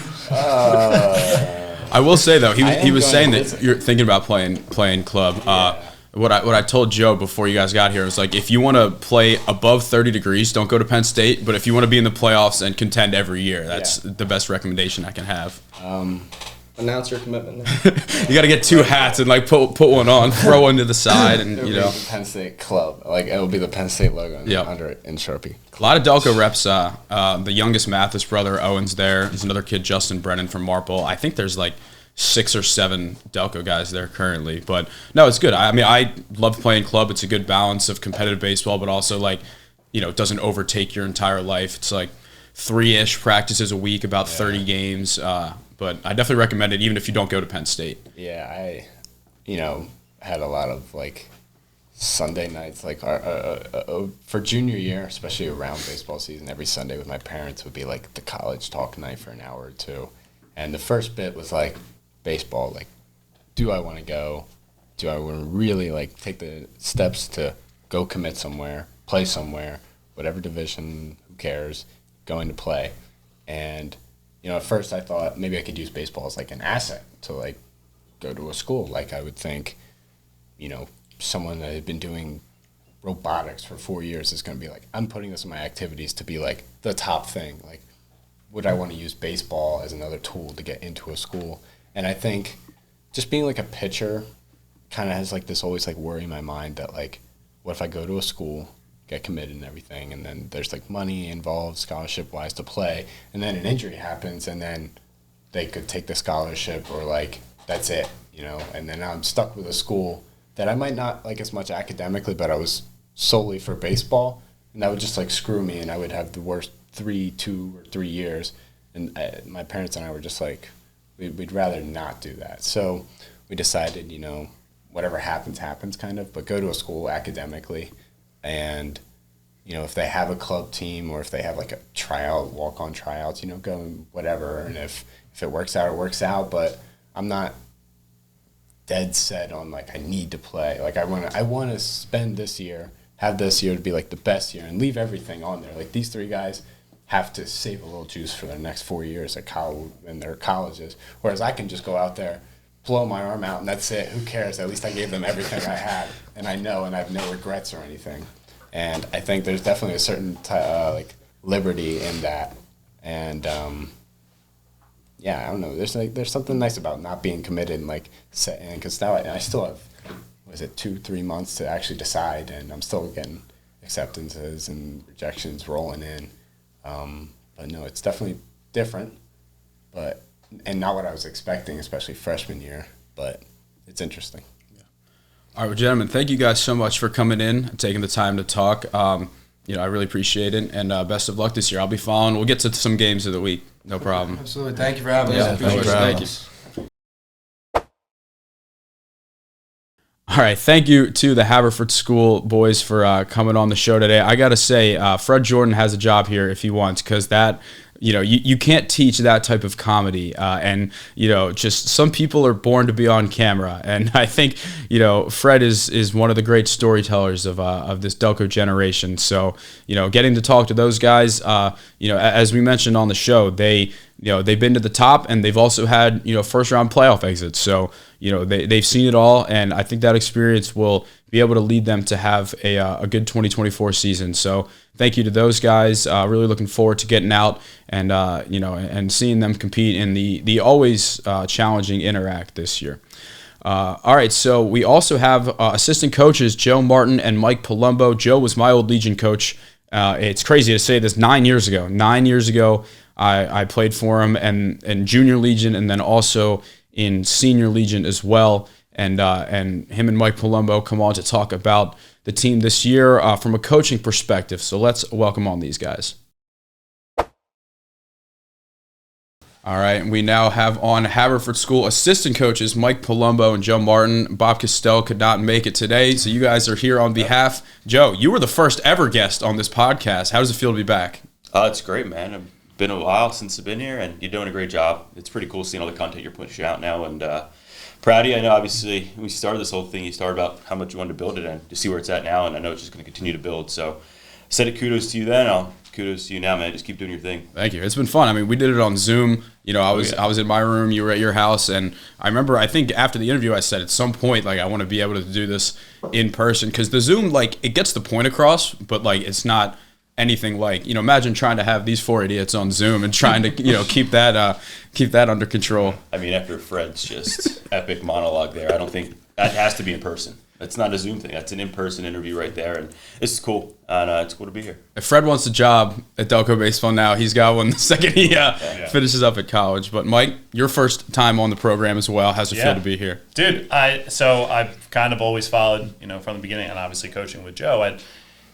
I will say, though, he was saying that you're thinking about playing club. Yeah. What I told Joe before you guys got here was, like, if you want to play above 30 degrees, don't go to Penn State. But if you want to be in the playoffs and contend every year, that's the best recommendation I can have. Announce your commitment. You got to get two hats and, like, put one on, throw one to the side, and It'll be the Penn State Club. Like, it'll be the Penn State logo under it in Sharpie. A lot of Delco reps. The youngest Mathis brother, Owen's there. There's another kid, Justin Brennan from Marple. I think there's like 6 or 7 Delco guys there currently. But no, it's good. I mean, I love playing club. It's a good balance of competitive baseball, but also, like, it doesn't overtake your entire life. It's like 3-ish practices a week, about 30 games. But I definitely recommend it, even if you don't go to Penn State. Yeah, I, had a lot of, like, Sunday nights, like, for junior year, especially around baseball season, every Sunday with my parents would be, like, the college talk night for an hour or two. And the first bit was, like, baseball. Like, do I want to go? Do I want to really, like, take the steps to go commit somewhere, play somewhere, whatever division, who cares, going to play? And at first I thought maybe I could use baseball as, like, an asset to, like, go to a school. Like, I would think, someone that had been doing robotics for 4 years is going to be like, I'm putting this in my activities to be, like, the top thing. Like, would I want to use baseball as another tool to get into a school? And I think just being, like, a pitcher kind of has, like, this always, like, worry in my mind that, like, what if I go to a school, get committed and everything, and then there's, like, money involved scholarship-wise to play, and then an injury happens, and then they could take the scholarship, or, like, that's it, and then I'm stuck with a school that I might not like as much academically, but I was solely for baseball, and that would just, like, screw me, and I would have the worst 2 or 3 years, and my parents and I were just like, we'd rather not do that. So we decided, whatever happens, kind of, but go to a school academically and if they have a club team or if they have like a tryout, walk-on tryouts, go and whatever. And if it works out, it works out. But I'm not dead set on like I need to play. Like I want to spend this year, have this year to be like the best year and leave everything on there. Like these 3 guys have to save a little juice for their next 4 years at college in their colleges. Whereas I can just go out there, blow my arm out, and that's it. Who cares? At least I gave them everything I had, and I know, and I have no regrets or anything. And I think there's definitely a certain like liberty in that. And I don't know. There's something nice about not being committed and like set in, because now I still have 2-3 months to actually decide, and I'm still getting acceptances and rejections rolling in. But no, it's definitely different, and not what I was expecting, especially freshman year. But it's interesting. All right, well, gentlemen, thank you guys so much for coming in and taking the time to talk. I really appreciate it, and best of luck this year. I'll be following. We'll get to some games of the week. No problem. Absolutely. Thank you for having us. Thank you. All right, thank you to the Haverford School boys for coming on the show today. I got to say, Fred Jordan has a job here if he wants, because that, you can't teach that type of comedy. And, just some people are born to be on camera. And I think, Fred is one of the great storytellers of this Delco generation. So, getting to talk to those guys, as we mentioned on the show, they've been to the top, and they've also had, first round playoff exits. So, they've seen it all, and I think that experience will be able to lead them to have a good 2024 season. So thank you to those guys. Really looking forward to getting out and and seeing them compete in the always challenging Interact this year. All right, so we also have assistant coaches Joe Martin and Mike Palumbo. Joe was my old Legion coach. It's crazy to say this, 9 years ago. 9 years ago, I played for him and Junior Legion, and then also in Senior Legion as well. And him and Mike Palumbo come on to talk about the team this year from a coaching perspective. So let's welcome on these guys. All right, and we now have on Haverford School assistant coaches Mike Palumbo and Joe Martin. Bob Castell could not make it today, so you guys are here on behalf. Joe, you were the first ever guest on this podcast. How does it feel to be back? It's great, man. It's been a while since I've been here, and you're doing a great job. It's pretty cool seeing all the content you're pushing out now, and proud of you. I know, obviously, when we started this whole thing, you started about how much you wanted to build it and to see where it's at now, and I know it's just going to continue to build. So I said kudos to you then. Kudos to you now, man. Just keep doing your thing. Thank you. It's been fun. I mean, we did it on Zoom. I was in my room. You were at your house, and I remember. I think after the interview, I said at some point, I want to be able to do this in person, because the Zoom, it gets the point across, but it's not anything imagine trying to have these 4 idiots on Zoom and trying to keep that under control. I mean, after Fred's just epic monologue there, I don't think that has to be in person. That's not a Zoom thing. That's an in-person interview right there, and it's cool. And it's cool to be here. If Fred wants a job at Delco Baseball now, he's got one the second he finishes up at college. But Mike, your first time on the program as well. How's it feel to be here? Dude, I've kind of always followed, from the beginning, and obviously coaching with Joe. I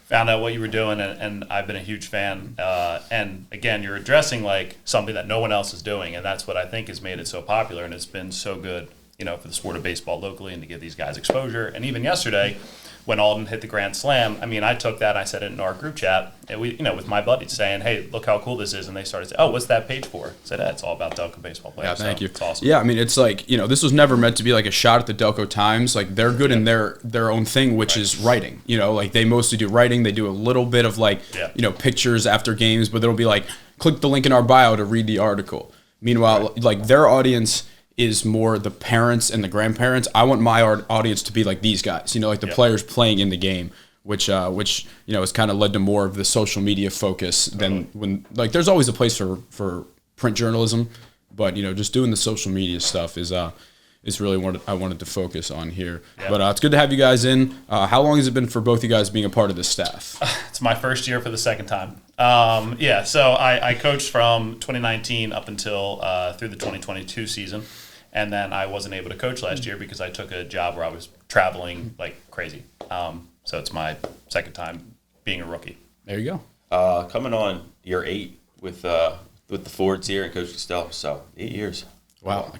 found out what you were doing, and I've been a huge fan. And again, you're addressing something that no one else is doing, and that's what I think has made it so popular, and it's been so good, for the sport of baseball locally and to give these guys exposure. And even yesterday, when Alden hit the grand slam, I mean, I took that and I said it in our group chat, and we, with my buddies saying, "Hey, look how cool this is," and they started saying, "Oh, what's that page for?" I said, "It's all about Delco baseball players." Yeah, thank you. It's awesome. Yeah, I mean, it's this was never meant to be a shot at the Delco Times. They're good in their own thing, which is writing. They mostly do writing. They do a little bit of pictures after games, but it'll be click the link in our bio to read the article. Meanwhile, their audience is more the parents and the grandparents. I want my audience to be like these guys, the players playing in the game, which has kind of led to more of the social media focus than when there's always a place for print journalism, but just doing the social media stuff is really what I wanted to focus on here. Yeah. But it's good to have you guys in. How long has it been for both you guys being a part of the staff? It's my first year for the second time. So I coached from 2019 up until through the 2022 season. And then I wasn't able to coach last year because I took a job where I was traveling like crazy. So it's my second time being a rookie. There you go. Coming on year 8 with the Fords here and Coach Castell. So 8 years. Wow.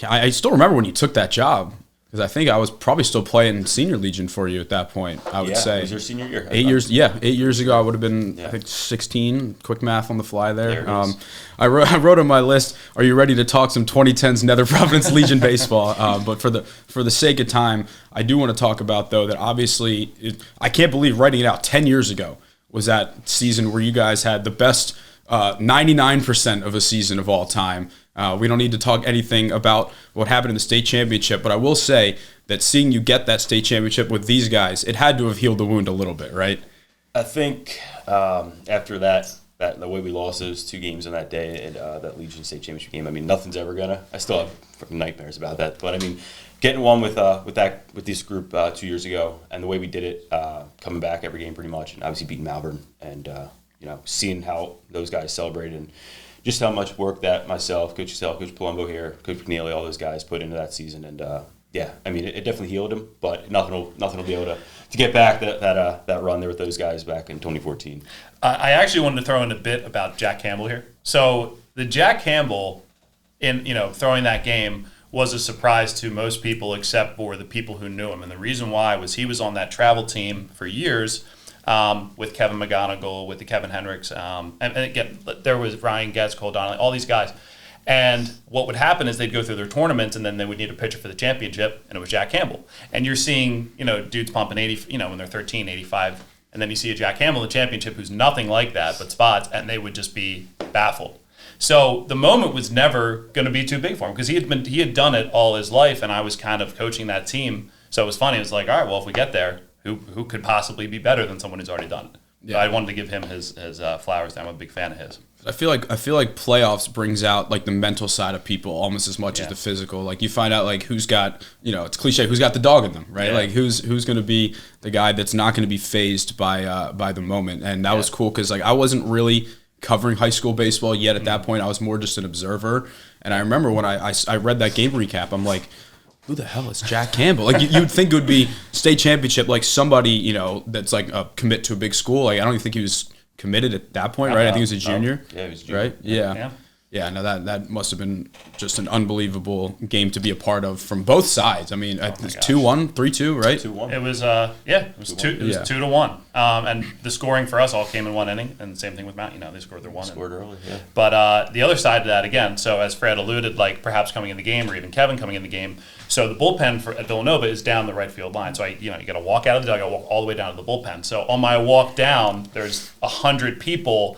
I still remember when you took that job. because I think I was probably still playing Senior Legion for you at that point, I would say. It was your senior year. 8 years, yeah. 8 years ago, I would have been, I think, 16. Quick math on the fly there. I wrote on my list, are you ready to talk some 2010s Nether Providence Legion baseball? But for the sake of time, I do want to talk about, though, that obviously, I can't believe writing it out 10 years ago was that season where you guys had the best 99% of a season of all time. We don't need to talk anything about what happened in the state championship, but I will say that seeing you get that state championship with these guys, it had to have healed the wound a little bit, right? I think after that the way we lost those 2 games on that day, that Legion state championship game, I mean, nothing's ever gonna. I still have fucking nightmares about that, but I mean, getting one with this group 2 years ago, and the way we did it, coming back every game pretty much, and obviously beating Malvern, and seeing how those guys celebrated, and just how much work that myself, Coach Cassell, Coach Palumbo here, Coach McNeely, all those guys put into that season, and I mean, it definitely healed him, but nothing will be able to get back that run there with those guys back in 2014. I actually wanted to throw in a bit about Jack Campbell here. So the Jack Campbell in throwing that game was a surprise to most people except for the people who knew him, and the reason why was he was on that travel team for years. With Kevin McGonigal, with the Kevin Hendricks, and again, there was Ryan Getz, Cole Donnelly, all these guys. And what would happen is they'd go through their tournaments, and then they would need a pitcher for the championship, and it was Jack Campbell. And you're seeing, dudes pumping 80, when they're 13, 85, and then you see a Jack Campbell in the championship who's nothing like that but spots, and they would just be baffled. So the moment was never going to be too big for him because he had done it all his life, and I was kind of coaching that team. So it was funny. It was like, all right, well, if we get there, who could possibly be better than someone who's already done it? Yeah. So I wanted to give him his flowers. I'm a big fan of his. I feel like playoffs brings out like the mental side of people almost as much as the physical. Like you find out like who's got, it's cliche, who's got the dog in them, right? Yeah. Like who's going to be the guy that's not going to be fazed by the moment. And that was cool because like I wasn't really covering high school baseball yet at that point. I was more just an observer. And I remember when I read that game recap, I'm like, who the hell is Jack Campbell? Like you'd think it would be state championship, like somebody that's like a commit to a big school. Like I don't even think he was committed at that point, right? I think he was a junior. Yeah, he was a junior. Right? Yeah. No, that must have been just an unbelievable game to be a part of from both sides. I mean, it's 2-1, 3-2, right? 2-1. It was it was 2-1. And the scoring for us all came in one inning, and the same thing with Mount. They scored their one. Scored early, yeah. But the other side of that again. So as Fred alluded, like perhaps coming in the game, or even Kevin coming in the game. So the bullpen at Villanova is down the right field line. So you got to walk out of the dugout, walk all the way down to the bullpen. So on my walk down, there's 100 people.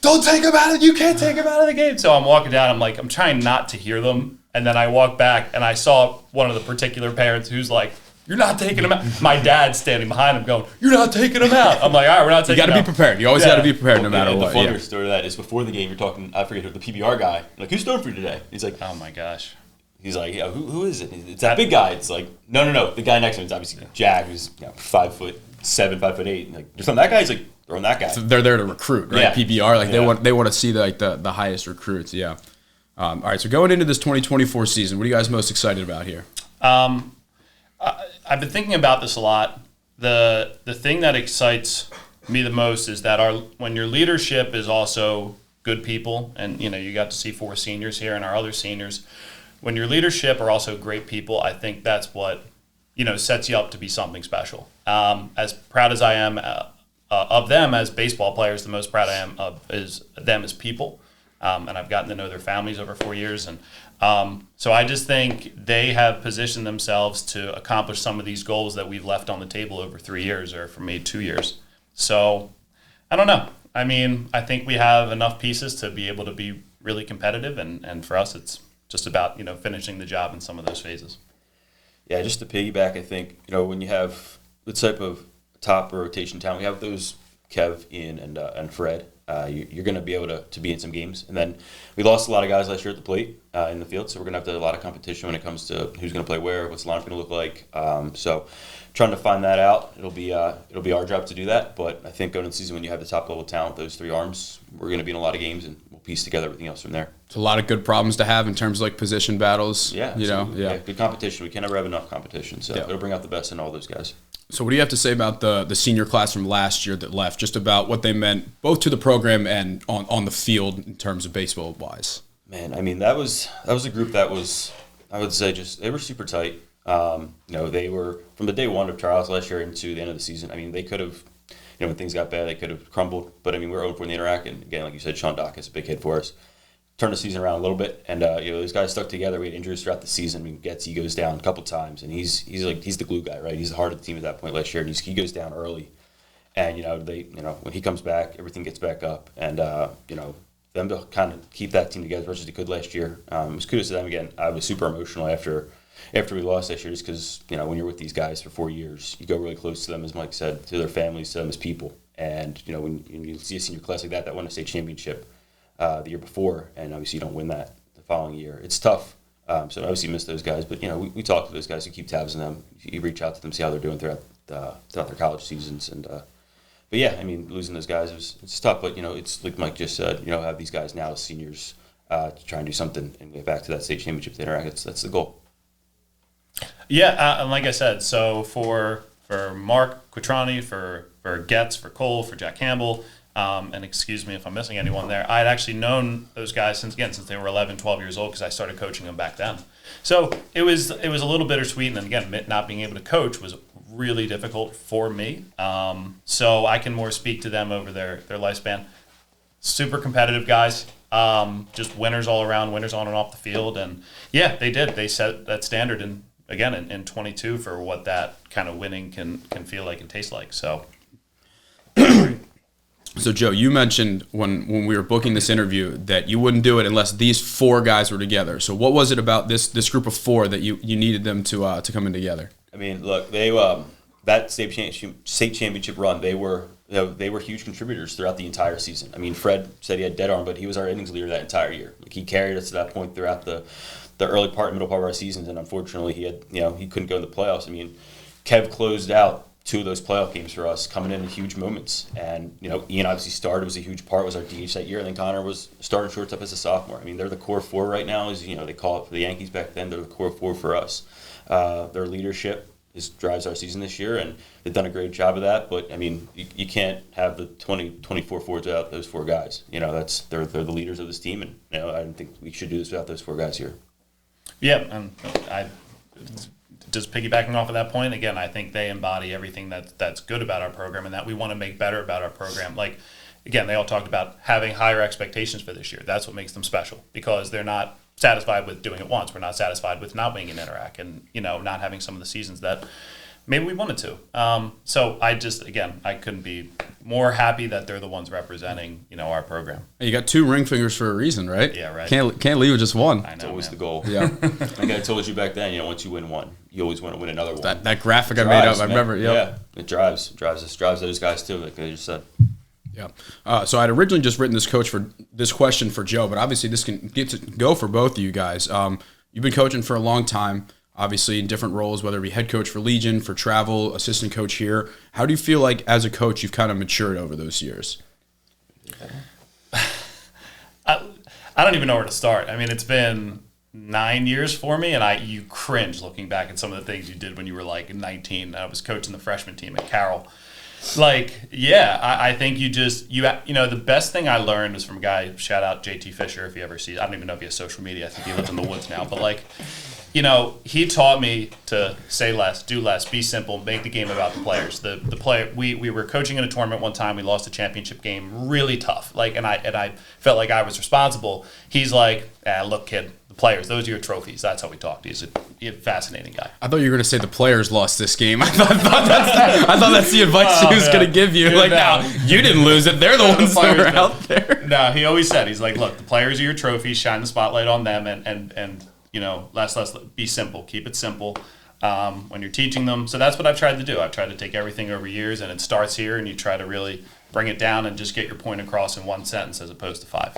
Don't take him out of you can't take him out of the game. So I'm walking down, I'm trying not to hear them. And then I walk back and I saw one of the particular parents who's like, you're not taking him out. My dad's standing behind him going, you're not taking him out. I'm like, all right, we're not taking him out. You got to be prepared. You always got to be prepared no matter what. The funnier story of that is before the game, you're talking, I forget who, the PBR guy. Like, who's throwing for you today? He's like, oh my gosh. He's like, yeah, who is it? It's that big guy. It's like, no. The guy next to him is obviously Jack, who's 5'7", 5'8". Like, there's that guy. He's like, throwing that guy. So they're there to recruit, right? Yeah. PBR, like they want to see the highest recruits. Yeah. All right. So going into this 2024 season, what are you guys most excited about here? I've been thinking about this a lot. The thing that excites me the most is that when your leadership is also good people, and you got to see 4 seniors here and our other seniors. When your leadership are also great people, I think that's what sets you up to be something special. As proud as I am of them as baseball players, the most proud I am of is them as people, and I've gotten to know their families over 4 years, and so I just think they have positioned themselves to accomplish some of these goals that we've left on the table over 3 years, or for me 2 years. So I don't know. I mean, I think we have enough pieces to be able to be really competitive, and for us, it's just about finishing the job in some of those phases. Yeah, just to piggyback, I think when you have the type of top rotation talent we have, those Kev, Ian, and Fred, you're going to be able to be in some games. And then we lost a lot of guys last year at the plate in the field, so we're going to have to have a lot of competition when it comes to who's going to play where, what's the lineup going to look like. So trying to find that out, it'll be our job to do that. But I think going into the season, when you have the top level talent, those 3 arms, we're going to be in a lot of games, and we'll piece together everything else from there. It's a lot of good problems to have in terms of like position battles. Yeah, yeah, good competition. We can never have enough competition, so it'll bring out the best in all those guys. So what do you have to say about the senior class from last year that left, just about what they meant both to the program and on the field in terms of baseball wise? Man, I mean, that was a group that was, I would say, just they were super tight. They were from the day one of trials last year into the end of the season. I mean, they could have, when things got bad, they could have crumbled. But I mean, we were 0-4 in the Interac, and again, like you said, Sean Dock is a big hit for us. Turned the season around a little bit, and those guys stuck together. We had injuries throughout the season. I mean, Getsy goes down a couple times, and he's the glue guy, right? He's the heart of the team at that point last year, and he goes down early. And when he comes back, everything gets back up, and them to kind of keep that team together as much as they could last year. It was kudos to them again. I was super emotional after we lost last year, just because when you're with these guys for 4 years, you go really close to them, as Mike said, to their families, to them as people. And when you see a senior class like that won a state championship the year before, and obviously you don't win that the following year, it's tough. So I obviously miss those guys, but we talk to those guys, you keep tabs on them, you reach out to them, see how they're doing throughout their college seasons, and but yeah, I mean, losing those guys it's tough, but it's like Mike just said, have these guys now as seniors to try and do something and get back to that state championship dinner. That's the goal. Yeah, and like I said, so for Mark Quitrani, for Getz, for Cole, for Jack Campbell, and excuse me if I'm missing anyone there, I had actually known those guys since they were 11, 12 years old, because I started coaching them back then. So it was a little bittersweet, and again, not being able to coach was really difficult for me. So I can more speak to them over their lifespan. Super competitive guys, just winners all around, winners on and off the field, and yeah, they did. They set that standard in 22 for what that kind of winning can feel like and taste like. So. So, Joe, you mentioned when we were booking this interview that you wouldn't do it unless these 4 guys were together. So what was it about this group of 4 that you needed them to come in together? I mean, look, they that state championship run, they were huge contributors throughout the entire season. I mean, Fred said he had dead arm, but he was our innings leader that entire year. Like, he carried us to that point throughout the early part and middle part of our seasons, and unfortunately he couldn't go in the playoffs. I mean, Kev closed out 2 of those playoff games for us, coming in huge moments. And, Ian obviously started, was a huge part, was our DH that year, and then Connor was starting shortstop as a sophomore. I mean, they're the core 4 right now, as they call it for the Yankees back then. They're the core 4 for us. Their leadership drives our season this year, and they've done a great job of that. But, I mean, you can't have the 24 Fords without those 4 guys. They're the leaders of this team, and, I don't think we should do this without those 4 guys here. Yeah, and just piggybacking off of that point, again, I think they embody everything that's good about our program and that we want to make better about our program. Like, again, they all talked about having higher expectations for this year. That's what makes them special, because they're not satisfied with doing it once. We're not satisfied with not being in Interac and, not having some of the seasons that maybe we wanted to. So I couldn't be more happy that they're the ones representing, our program. You got 2 ring fingers for a reason, right? Yeah, right. Can't leave with just one. I know, it's always the man. goal. Yeah. Like I told you back then, once you win one, you always want to win another one. That graphic I made up, I remember. Yep. Yeah, it drives those guys too, like I just said. Yeah. So I'd originally just written this question for Joe, but obviously this can get to go for both of you guys. You've been coaching for a long time, obviously in different roles, whether it be head coach for Legion, for travel, assistant coach here. How do you feel like as a coach you've kind of matured over those years? I don't even know where to start. I mean, it's been 9 years for me, and you cringe looking back at some of the things you did when you were like 19. I was coaching the freshman team at Carroll. Like, yeah, I think the best thing I learned was from a guy, shout out JT Fisher, if you ever see, I don't even know if he has social media. I think he lives in the woods now, but like, he taught me to say less, do less, be simple, make the game about the players. The player, we were coaching in a tournament one time. We lost a championship game, really tough. Like, and I felt like I was responsible. He's like, look, kid, the players, those are your trophies. That's how we talked. He's a fascinating guy. I thought you were going to say the players lost this game. I thought that's the advice he was going to give you. Like, no, you didn't lose it. They're the ones that were out there. No, he always said, he's like, look, the players are your trophies. Shine the spotlight on them, and less, be simple. Keep it simple when you're teaching them. So that's what I've tried to do. I've tried to take everything over years, and it starts here, and you try to really bring it down and just get your point across in one sentence as opposed to 5.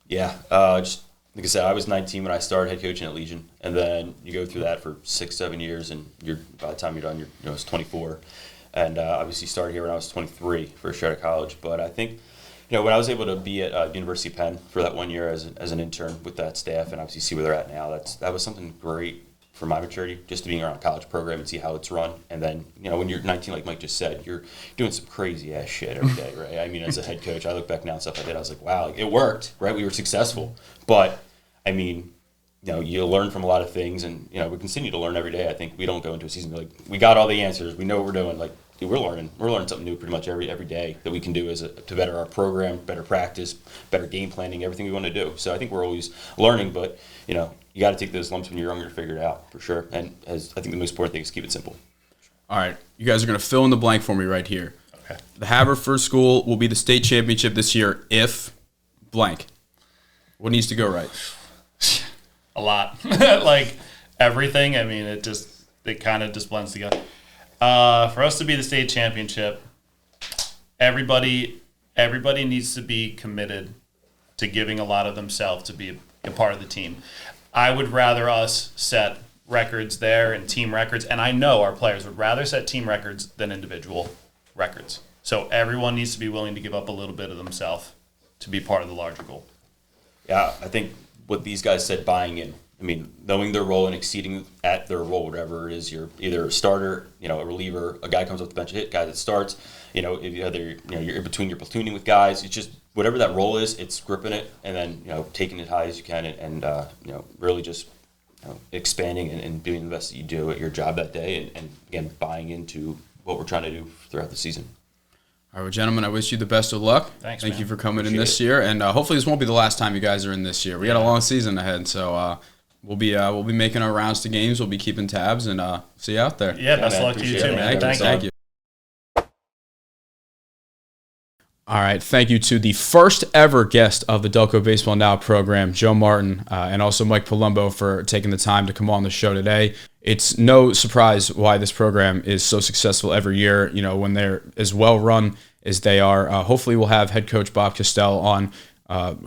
Yeah, just like I said, I was 19 when I started head coaching at Legion, and then you go through that for 6-7 years, and by the time you're done, it's 24. And obviously started here when I was 23, first year out of college. But I think, when I was able to be at University of Penn for that 1 year as an intern with that staff, and obviously see where they're at now, that was something great for my maturity, just to being around a college program and see how it's run. And then, when you're 19, like Mike just said, you're doing some crazy ass shit every day, right? I mean, as a head coach, I look back now and stuff I did, I was like, wow, it worked, right? We were successful. But, I mean, you learn from a lot of things, and we continue to learn every day. I think we don't go into a season like we got all the answers, we know what we're doing. Like, dude, we're learning something new pretty much every day that we can do to better our program, better practice, better game planning, everything we want to do. So I think we're always learning, but you got to take those lumps when you're younger to figure it out for sure. And I think the most important thing is keep it simple. All right, you guys are going to fill in the blank for me right here. Okay. The Haverford School will be the state championship this year if blank. What needs to go right? A lot. Like everything. I mean, it kind of just blends together. For us to be the state championship, everybody needs to be committed to giving a lot of themselves to be a part of the team. I would rather us set records there and team records, and I know our players would rather set team records than individual records. So everyone needs to be willing to give up a little bit of themselves to be part of the larger goal. Yeah, I think what these guys said, buying in. I mean, knowing their role and exceeding at their role, whatever it is, you're either a starter, a reliever, a guy comes off the bench, a hit guy that starts, if you're in between, you're platooning with guys. It's just whatever that role is, it's gripping it and then taking it high as you can and really just expanding and doing the best that you do at your job that day and again buying into what we're trying to do throughout the season. All right, well, gentlemen, I wish you the best of luck. Thanks, Thank man. you for coming Appreciate in this it. year, and hopefully this won't be the last time you guys are in this year. We got a long season ahead, so we'll be making our rounds to games. We'll be keeping tabs, and see you out there. Yeah, best of man. luck to you Appreciate too, it. man. Thank you. All right, thank you to the first ever guest of the Delco Baseball Now program, Joe Martin, and also Mike Palumbo for taking the time to come on the show today. It's no surprise why this program is so successful every year, when they're as well run as they are. Hopefully we'll have head coach Bob Costell on,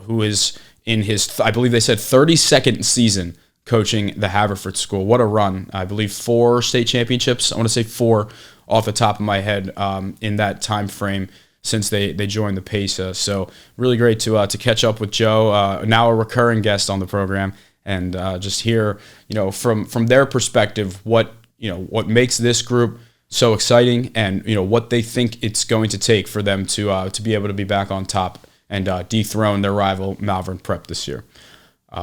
who is in his, I believe they said 32nd season coaching the Haverford School. What a run. I believe 4 state championships. I want to say 4 off the top of my head in that time frame since they joined the PAISAA. So really great to catch up with Joe, now a recurring guest on the program, and just hear from their perspective what makes this group so exciting and what they think it's going to take for them to be able to be back on top and dethrone their rival Malvern Prep this year.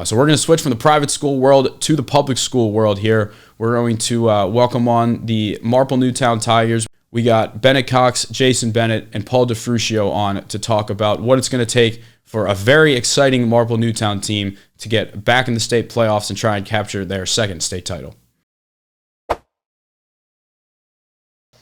So we're going to switch from the private school world to the public school world here. We're going to welcome on the Marple Newtown Tigers. We got Bennett Cox, Jason Bennett, and Paul DeFruscio on to talk about what it's going to take for a very exciting Marple Newtown team to get back in the state playoffs and try and capture their second state title.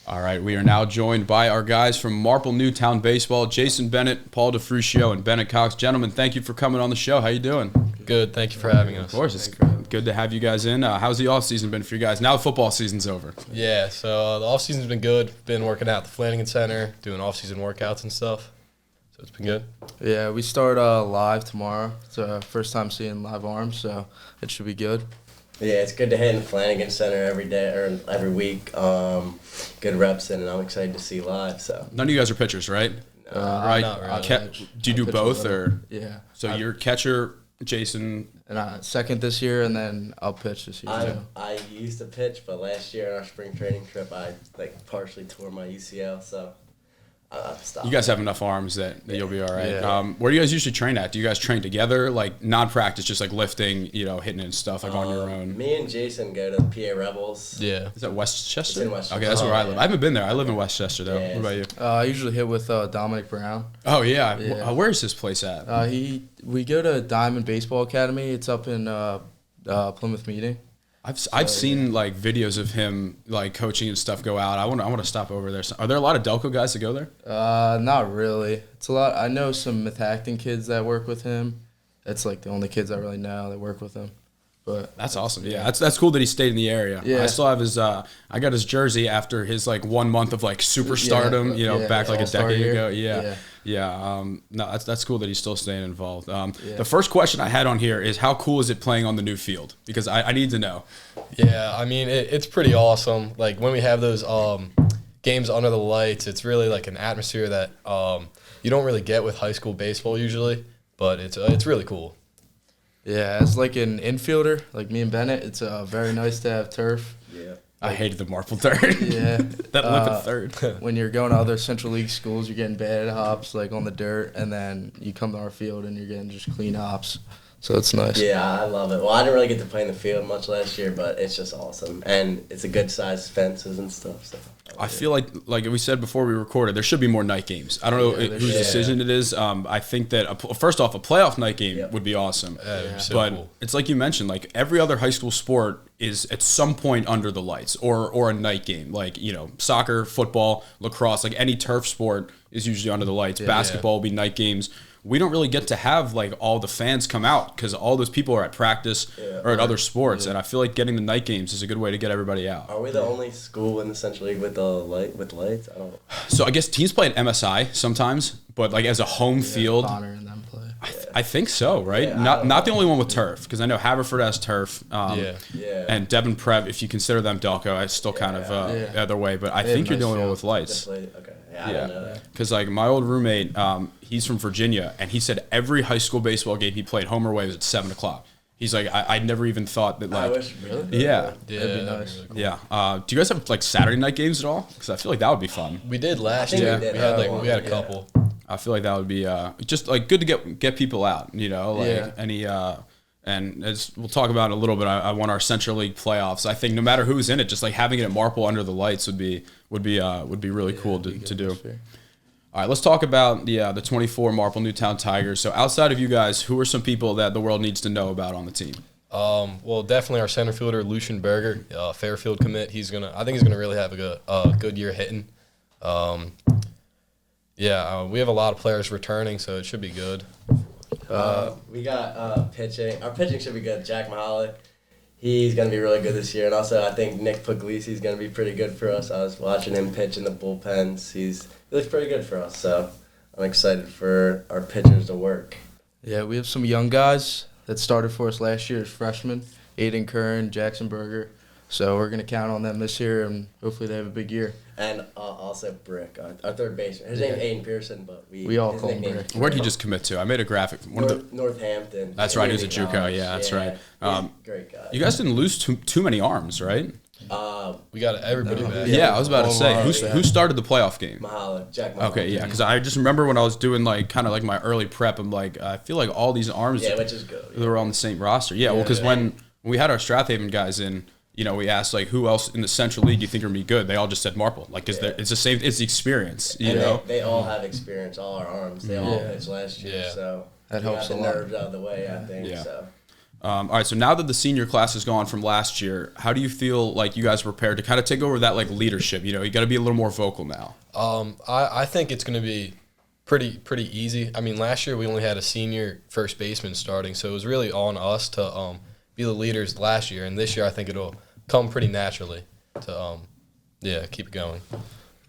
All right, we are now joined by our guys from Marple Newtown Baseball, Jason Bennett, Paul DeFruscio, and Bennett Cox. Gentlemen, thank you for coming on the show. How you doing? Good. Thank you for having us. Of course, it's good to have you guys in. How's the offseason been for you guys? Now the football season's over. Yeah, so the off-season's been good. Been working out at the Flanagan Center, doing off-season workouts and stuff. So it's been good. Yeah, we start live tomorrow. It's our first time seeing live arms, so it should be good. Yeah, it's good to hit in the Flanagan Center every day or every week. Good reps in, and I'm excited to see live. So none of you guys are pitchers, right? Right. Not really. Do you do both, or yeah? So you're catcher, Jason, and second this year, and then I'll pitch this year too. I used to pitch, but last year on our spring training trip, I partially tore my UCL, so I stopped. You guys have enough arms that you'll be all right. Yeah. Where do you guys usually train at? Do you guys train together, like non-practice, just like lifting, hitting and stuff, like on your own? Me and Jason go to PA Rebels. Yeah. Is that Westchester? It's in Westchester. Okay, that's where I live. Yeah. I haven't been there. I live in Westchester, though. Yeah, What about you? I usually hit with Dominic Brown. Oh, yeah. Yeah. Where is this place at? We go to Diamond Baseball Academy. It's up in Plymouth Meeting. I've seen like videos of him like coaching and stuff go out. I want to stop over there. Are there a lot of Delco guys that go there? Not really. It's a lot. I know some Methacton kids that work with him. That's like the only kids I really know that work with him. But that's awesome. Yeah, that's cool that he stayed in the area. Yeah. I still have his. I got his jersey after his like 1 month of like superstardom. Back like a decade ago. Yeah. No, that's cool that he's still staying involved. The first question I had on here is how cool is it playing on the new field? Because I need to know. Yeah, I mean it's pretty awesome. Like when we have those games under the lights, it's really like an atmosphere that you don't really get with high school baseball usually. But it's really cool. Yeah, as like an infielder, like me and Bennett, it's very nice to have turf. Yeah. I hated the Marple third. Yeah. That limpid third. When you're going to other Central League schools, you're getting bad hops like on the dirt, and then you come to our field and you're getting just clean hops. So it's nice. Yeah, I love it. Well, I didn't really get to play in the field much last year, but it's just awesome. And it's a good size fences and stuff. So I feel like we said before we recorded, there should be more night games. I don't know whose decision it is. I think that first off, a playoff night game would be awesome. But cool. It's like you mentioned, like every other high school sport is at some point under the lights or a night game. Like, you know, soccer, football, lacrosse, like any turf sport is usually under the lights. Basketball will be night games. We don't really get to have like all the fans come out because all those people are at practice or at other sports, and I feel like getting the night games is a good way to get everybody out. Are we the only school in the Central League with lights? I don't know. So I guess teams play at MSI sometimes, but like as a home field, Bonner and them play. I think so, right? Not the only one with turf, because I know Haverford has turf, and Devon Prep, if you consider them Delco, I still kind of the other way, but I think you're the only one with lights. Okay. I don't know that. Because like my old roommate, he's from Virginia, and he said every high school baseball game he played, home or away, was at 7:00. He's like, I never even thought that, like, I wish really? Yeah, that'd be nice. Really cool. Yeah. Do you guys have like Saturday night games at all? Because I feel like that would be fun. We did last year. We had a couple. I feel like that would be just like good to get people out. You know, like any. And as we'll talk about in a little bit, I want our Central League playoffs. I think no matter who's in it, just like having it at Marple under the lights would be really cool to do. All right, let's talk about the 24 Marple Newtown Tigers. So outside of you guys, who are some people that the world needs to know about on the team? Well, definitely our center fielder, Lucian Berger, Fairfield commit. I think he's gonna really have a good year hitting. We have a lot of players returning, so it should be good. We got pitching. Our pitching should be good. Jack Mahalik, he's going to be really good this year. And also, I think Nick Puglisi is going to be pretty good for us. I was watching him pitch in the bullpens. He looks pretty good for us. So I'm excited for our pitchers to work. Yeah, we have some young guys that started for us last year as freshmen, Aiden Kern, Jackson Berger. So we're going to count on them this year, and hopefully they have a big year. And also Brick, our third baseman. His name's Aiden Pearson, but we all call him Brick. Where did he just commit to? I made a graphic. Northampton. That's right. He was a JUCO. Yeah, that's right. Great guy. You guys didn't lose too many arms, right? We got everybody back. Yeah, I was about to say who started the playoff game? Jack Mahalik. Okay, yeah, because I just remember when I was doing like kind of like my early prep, I'm like, I feel like all these arms, which is good. They were on the same roster. Yeah, well, because when we had our Strathaven guys in. You know, we asked like who else in the Central League you think are gonna be good. They all just said Marple. Like, it's the same. It's the experience. You know, they all have experience. All our arms. They all pitched last year, so that helps a lot. Got the nerves out of the way, I think. Yeah. So. All right. So now that the senior class is gone from last year, how do you feel like you guys are prepared to kind of take over that like leadership? You know, you got to be a little more vocal now. I think it's gonna be pretty easy. I mean, last year we only had a senior first baseman starting, so it was really on us to be the leaders last year, and this year I think it'll come pretty naturally to keep it going.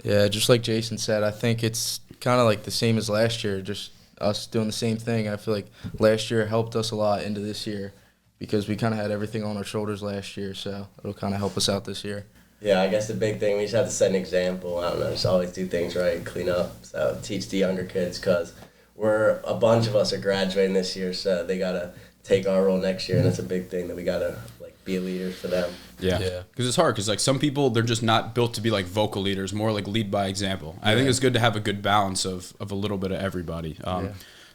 Yeah, just like Jason said, I think it's kind of like the same as last year, just us doing the same thing. I feel like last year helped us a lot into this year because we kind of had everything on our shoulders last year, so it'll kind of help us out this year. Yeah, I guess the big thing, we just have to set an example. I don't know, just always do things right, clean up, so teach the younger kids, because a bunch of us are graduating this year, so they got to take our role next year, and it's a big thing that we got to be a leader for them. Yeah, because it's hard, because like some people, they're just not built to be like vocal leaders, more like lead by example. I think it's good to have a good balance of a little bit of everybody.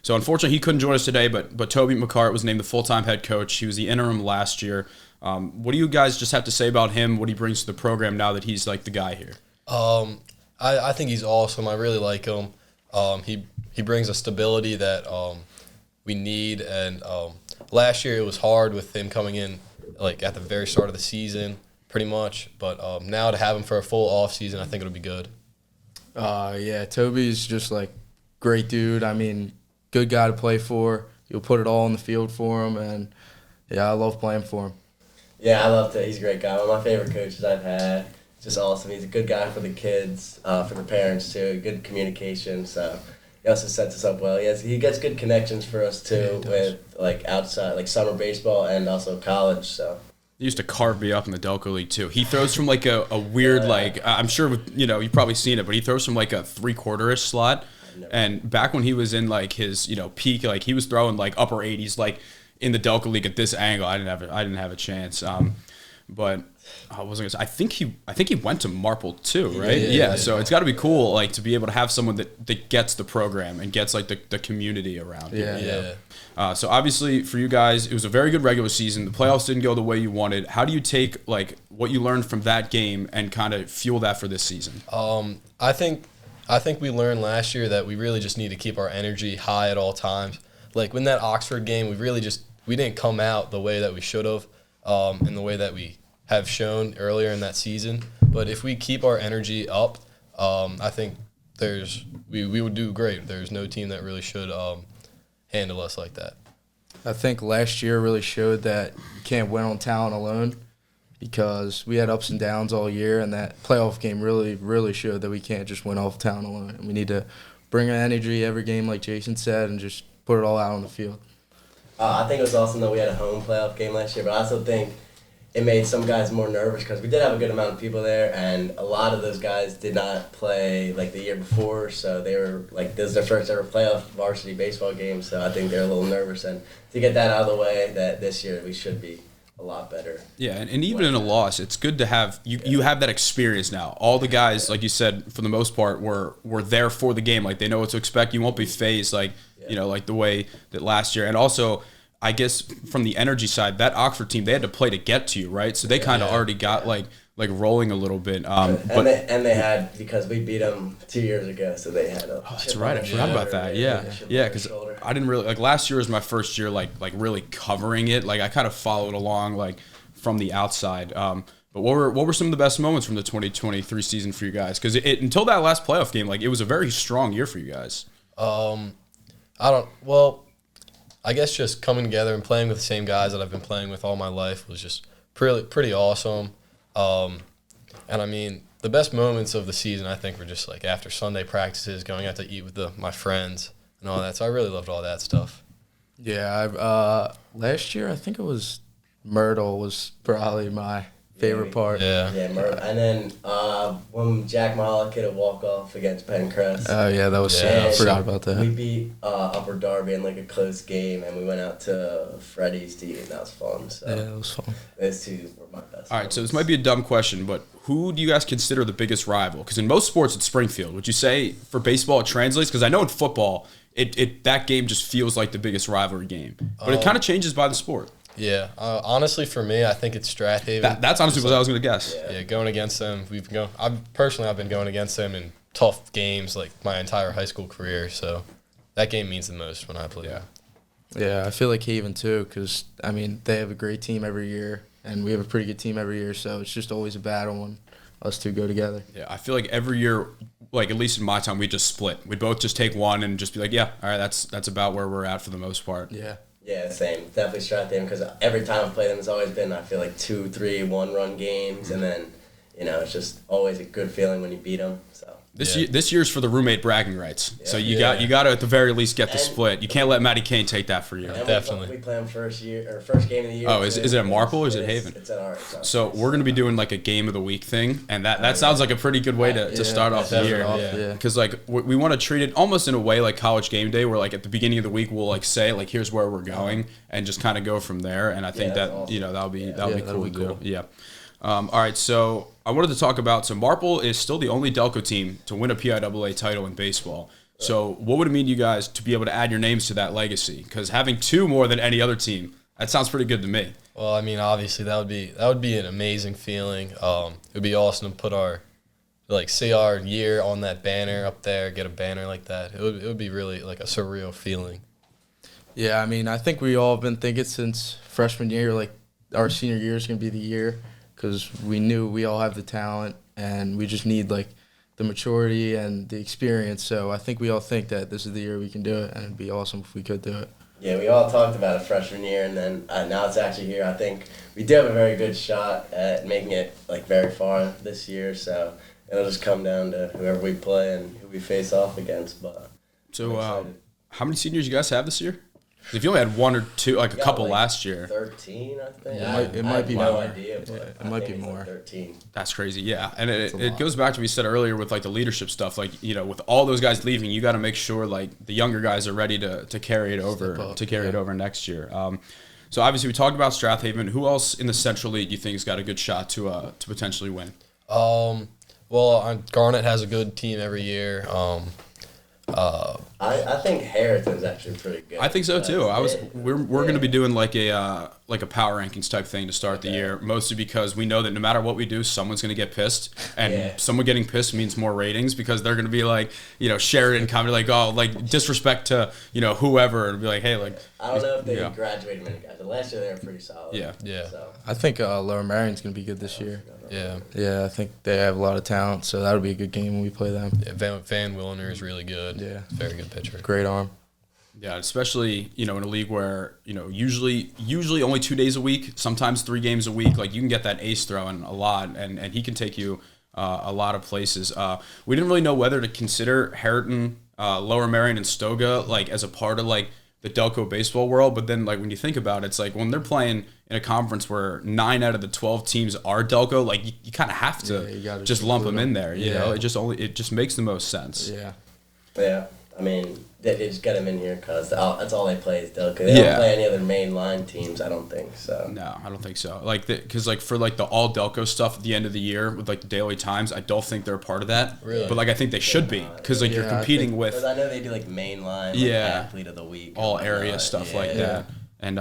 So unfortunately, he couldn't join us today, but Toby McCart was named the full-time head coach. He was the interim last year. What do you guys just have to say about him, what he brings to the program now that he's like the guy here? I think he's awesome. I really like him. He brings a stability that we need, and last year it was hard with him coming in like at the very start of the season, pretty much. But now to have him for a full off season, I think it'll be good. Toby's just like great dude. I mean, good guy to play for. You'll put it all in the field for him, and I love playing for him. Yeah, I love that. He's a great guy. One of my favorite coaches I've had. Just awesome. He's a good guy for the kids, for the parents too. Good communication. So he also sets us up well. He gets good connections for us too with like outside, like summer baseball and also college. So he used to carve me up in the Delco League too. He throws from like a weird like I'm sure you've probably seen it, but he throws from like a 3/4-ish slot. And back when he was in like his peak, like he was throwing like upper 80s like in the Delco League at this angle. I didn't have a chance. But I wasn't gonna say, I think he went to Marple too, right? Yeah. So it's got to be cool, like to be able to have someone that gets the program and gets like the community around. So obviously for you guys, it was a very good regular season. The playoffs didn't go the way you wanted. How do you take like what you learned from that game and kind of fuel that for this season? I think we learned last year that we really just need to keep our energy high at all times. Like when that Oxford game, we didn't come out the way that we should have, in the way that we have shown earlier in that season. But if we keep our energy up, I think we would do great. There's no team that really should handle us like that. I think last year really showed that you can't win on talent alone, because we had ups and downs all year, and that playoff game really, really showed that we can't just win off talent alone. And we need to bring our energy every game, like Jason said, and just put it all out on the field. I think it was awesome that we had a home playoff game last year, but I also think it made some guys more nervous because we did have a good amount of people there, and a lot of those guys did not play like the year before, so they were like, this is their first ever playoff varsity baseball game, so I think they're a little nervous, and to get that out of the way, that this year we should be a lot better. Yeah, and even in a loss, it's good to have you have that experience now. All the guys, like you said, for the most part, were there for the game. Like they know what to expect. You won't be phased like like the way that last year. And also, I guess from the energy side, that Oxford team, they had to play to get to you, right? So they kind of already got like rolling a little bit. They had, because we beat them 2 years ago, so they had a. Oh, that's right. I forgot about that. Yeah, because I didn't really last year was my first year like really covering it. Like I kind of followed along like from the outside. But what were some of the best moments from the 2023 season for you guys? Because until that last playoff game, like it was a very strong year for you guys. I guess just coming together and playing with the same guys that I've been playing with all my life was just pretty awesome. And I mean, the best moments of the season, I think, were just like after Sunday practices, going out to eat with my friends and all that. So I really loved all that stuff. Yeah, last year I think it was Myrtle was probably my favorite part. Yeah, Myrtle. And then when Jack Mahalik hit a walk-off against Pencrest. Oh, yeah, that was I forgot about that. We beat Upper Darby in like a close game, and we went out to Freddie's to eat, and that was fun. So yeah, that was fun. Those two were my best. All right, so this might be a dumb question, but who do you guys consider the biggest rival? Because in most sports, it's Springfield. Would you say for baseball it translates? Because I know in football, that game just feels like the biggest rivalry game. But it kind of changes by the sport. Yeah, honestly, for me, I think it's Strathaven. That's honestly what I was going to guess. Yeah, going against them, I've been going against them in tough games like my entire high school career. So that game means the most when I play. Yeah, I feel like Haven too, because I mean they have a great team every year, and we have a pretty good team every year. So it's just always a battle when us two go together. Yeah, I feel like every year, like at least in my time, we just split. We'd both just take one and just be like, yeah, all right, that's about where we're at for the most part. Yeah. Yeah, same. Definitely Strathaven, because every time I've played them, it's always been, I feel like 2, 3, 1-run games, and then, it's just always a good feeling when you beat them. So This year's for the roommate bragging rights. Yeah. So you got to at the very least get the split. You can't let Matty Kane take that for you. Definitely. We play them first game of the year. Oh, is it at Marple or is it Haven? It's at our. So we're gonna be doing like a game of the week thing, and that sounds like a pretty good way to start off the year. Because like we want to treat it almost in a way like College Game Day, where like at the beginning of the week we'll like say like here's where we're going, and just kind of go from there. And I think that awesome. That'll be cool to do. Yeah. All right, so I wanted to talk about, so Marple is still the only Delco team to win a PIAA title in baseball. So what would it mean to you guys to be able to add your names to that legacy? Because having 2 more than any other team, that sounds pretty good to me. Well, I mean, obviously that would be an amazing feeling. It would be awesome to put see our year on that banner up there, get a banner like that. It would be really like a surreal feeling. Yeah, I mean, I think we all have been thinking since freshman year, like our senior year is going to be the year. Because we knew we all have the talent, and we just need like the maturity and the experience. So I think we all think that this is the year we can do it, and it'd be awesome if we could do it. Yeah, we all talked about it freshman year, and then now it's actually here. I think we do have a very good shot at making it like very far this year. So it'll just come down to whoever we play and who we face off against. But so how many seniors you guys have this year? If you only had 1 or 2, like a couple last year. 13, I think. It might be more. No idea, but it might be more. Like 13. That's crazy, yeah. And it goes back to what we said earlier with like the leadership stuff. Like, with all those guys leaving, you got to make sure like the younger guys are ready to carry it over it over next year. So obviously we talked about Strathaven. Who else in the Central League do you think has got a good shot to potentially win? Well, Garnet has a good team every year. I think Harrison's actually pretty good. I think so too. We're going to be doing like a power rankings type thing to start the year, mostly because we know that no matter what we do, someone's going to get pissed, and someone getting pissed means more ratings because they're going to be like, Sheridan comment like, oh, like disrespect to whoever, and be like, hey, like I don't know if they graduated many guys. Last year they were pretty solid. Yeah. So. I think Lower Marion's going to be good this year. Yeah, I think they have a lot of talent, so that'll be a good game when we play them. Yeah, Van Willner is really good. Yeah, very good pitcher. Great arm. Yeah, especially in a league where usually only 2 days a week, sometimes 3 games a week. Like you can get that ace throwing a lot, and he can take you a lot of places. We didn't really know whether to consider Harriton, Lower Marion, and Stoga like as a part of like the Delco baseball world, but then like when you think about it, it's like when they're playing in a conference where 9 out of the 12 teams are Delco, like you kind of have to just lump them in there. You know, it just makes the most sense. Yeah. I mean, they just get them in here because that's all they play is Delco. They don't play any other main line teams, I don't think so. No, I don't think so. Like, because like for like the all Delco stuff at the end of the year with like the Daily Times, I don't think they're a part of that. Really? But like I think they should be because like you're competing with. Because I know they do like main line, like athlete of the week, all area stuff like that, and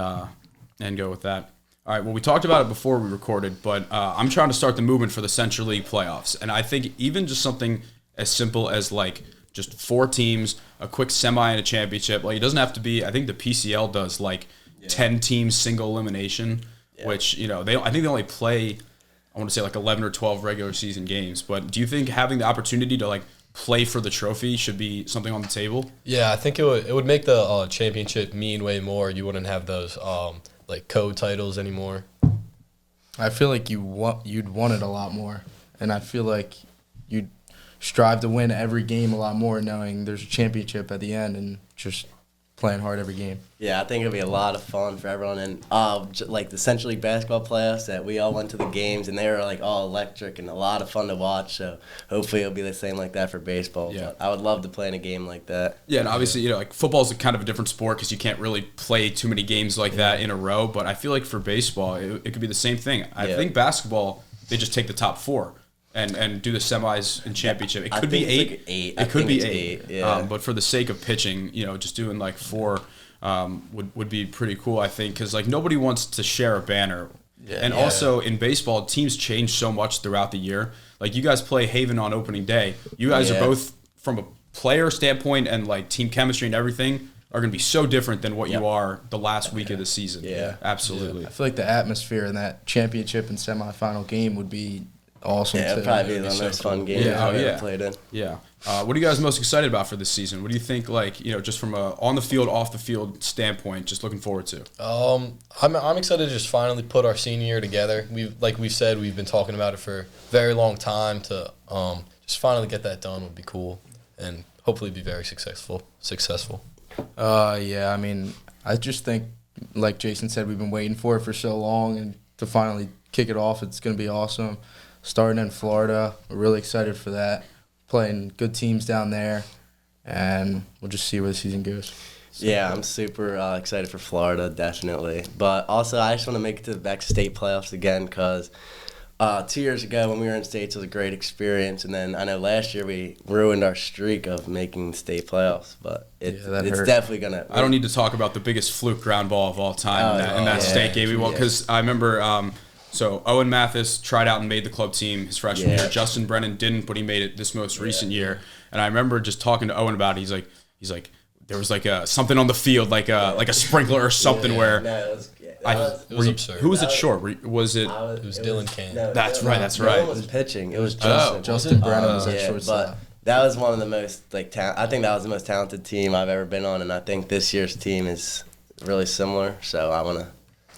go with that. All right. Well, we talked about it before we recorded, but I'm trying to start the movement for the Central League playoffs, and I think even just something as simple as like just 4 teams, a quick semi and a championship. Like it doesn't have to be. I think the PCL does like 10 teams single elimination, which I think they only play. I want to say like 11 or 12 regular season games. But do you think having the opportunity to like play for the trophy should be something on the table? Yeah, I think it would make the championship mean way more. You wouldn't have those like co-titles anymore. I feel like you'd want it a lot more, and I feel like you'd strive to win every game a lot more, knowing there's a championship at the end and just playing hard every game. Yeah, I think it'll be a lot of fun for everyone, and like the Central League basketball playoffs that we all went to the games, and they were like all electric and a lot of fun to watch. So hopefully it'll be the same like that for baseball. Yeah, but I would love to play in a game like that. Yeah, and obviously like football's a kind of a different sport because you can't really play too many games like that in a row. But I feel like for baseball, it could be the same thing. I think basketball, they just take the top 4. And do the semis and championship. It could be 8. Like 8. It could be 8. Yeah. But for the sake of pitching, just doing like 4 would be pretty cool. I think because like nobody wants to share a banner. And also in baseball, teams change so much throughout the year. Like you guys play Haven on opening day. You guys are both from a player standpoint and like team chemistry and everything are going to be so different than what you are the last week of the season. Yeah, absolutely. I feel like the atmosphere in that championship and semifinal game would be awesome. Yeah, it'd probably be the most fun game I've ever played in. Yeah. What are you guys most excited about for this season? What do you think, like, just from a on the field, off the field standpoint, just looking forward to? I'm excited to just finally put our senior year together. We've said, we've been talking about it for a very long time. To just finally get that done would be cool, and hopefully be very successful. Yeah, I mean, I just think, like Jason said, we've been waiting for it for so long, and to finally kick it off, it's going to be awesome. Starting in Florida, we're really excited for that. Playing good teams down there, and we'll just see where the season goes. Yeah, I'm super excited for Florida, definitely. But also, I just want to make it to the back state playoffs again because 2 years ago when we were in states, it was a great experience. And then I know last year we ruined our streak of making state playoffs. But it's definitely going to – I don't need to talk about the biggest fluke ground ball of all time in that state game. Because I remember so Owen Mathis tried out and made the club team his freshman year. Justin Brennan didn't, but he made it this most recent year. And I remember just talking to Owen about it. He's like, there was like something on the field, like a sprinkler or something where. No, it was absurd. Who was it short? Was it? It was Dylan Kane. No, that's right. No one was pitching. It was Justin. Justin Brennan was at shortstop. But that was one of the most I think that was the most talented team I've ever been on, and I think this year's team is really similar. So I want to.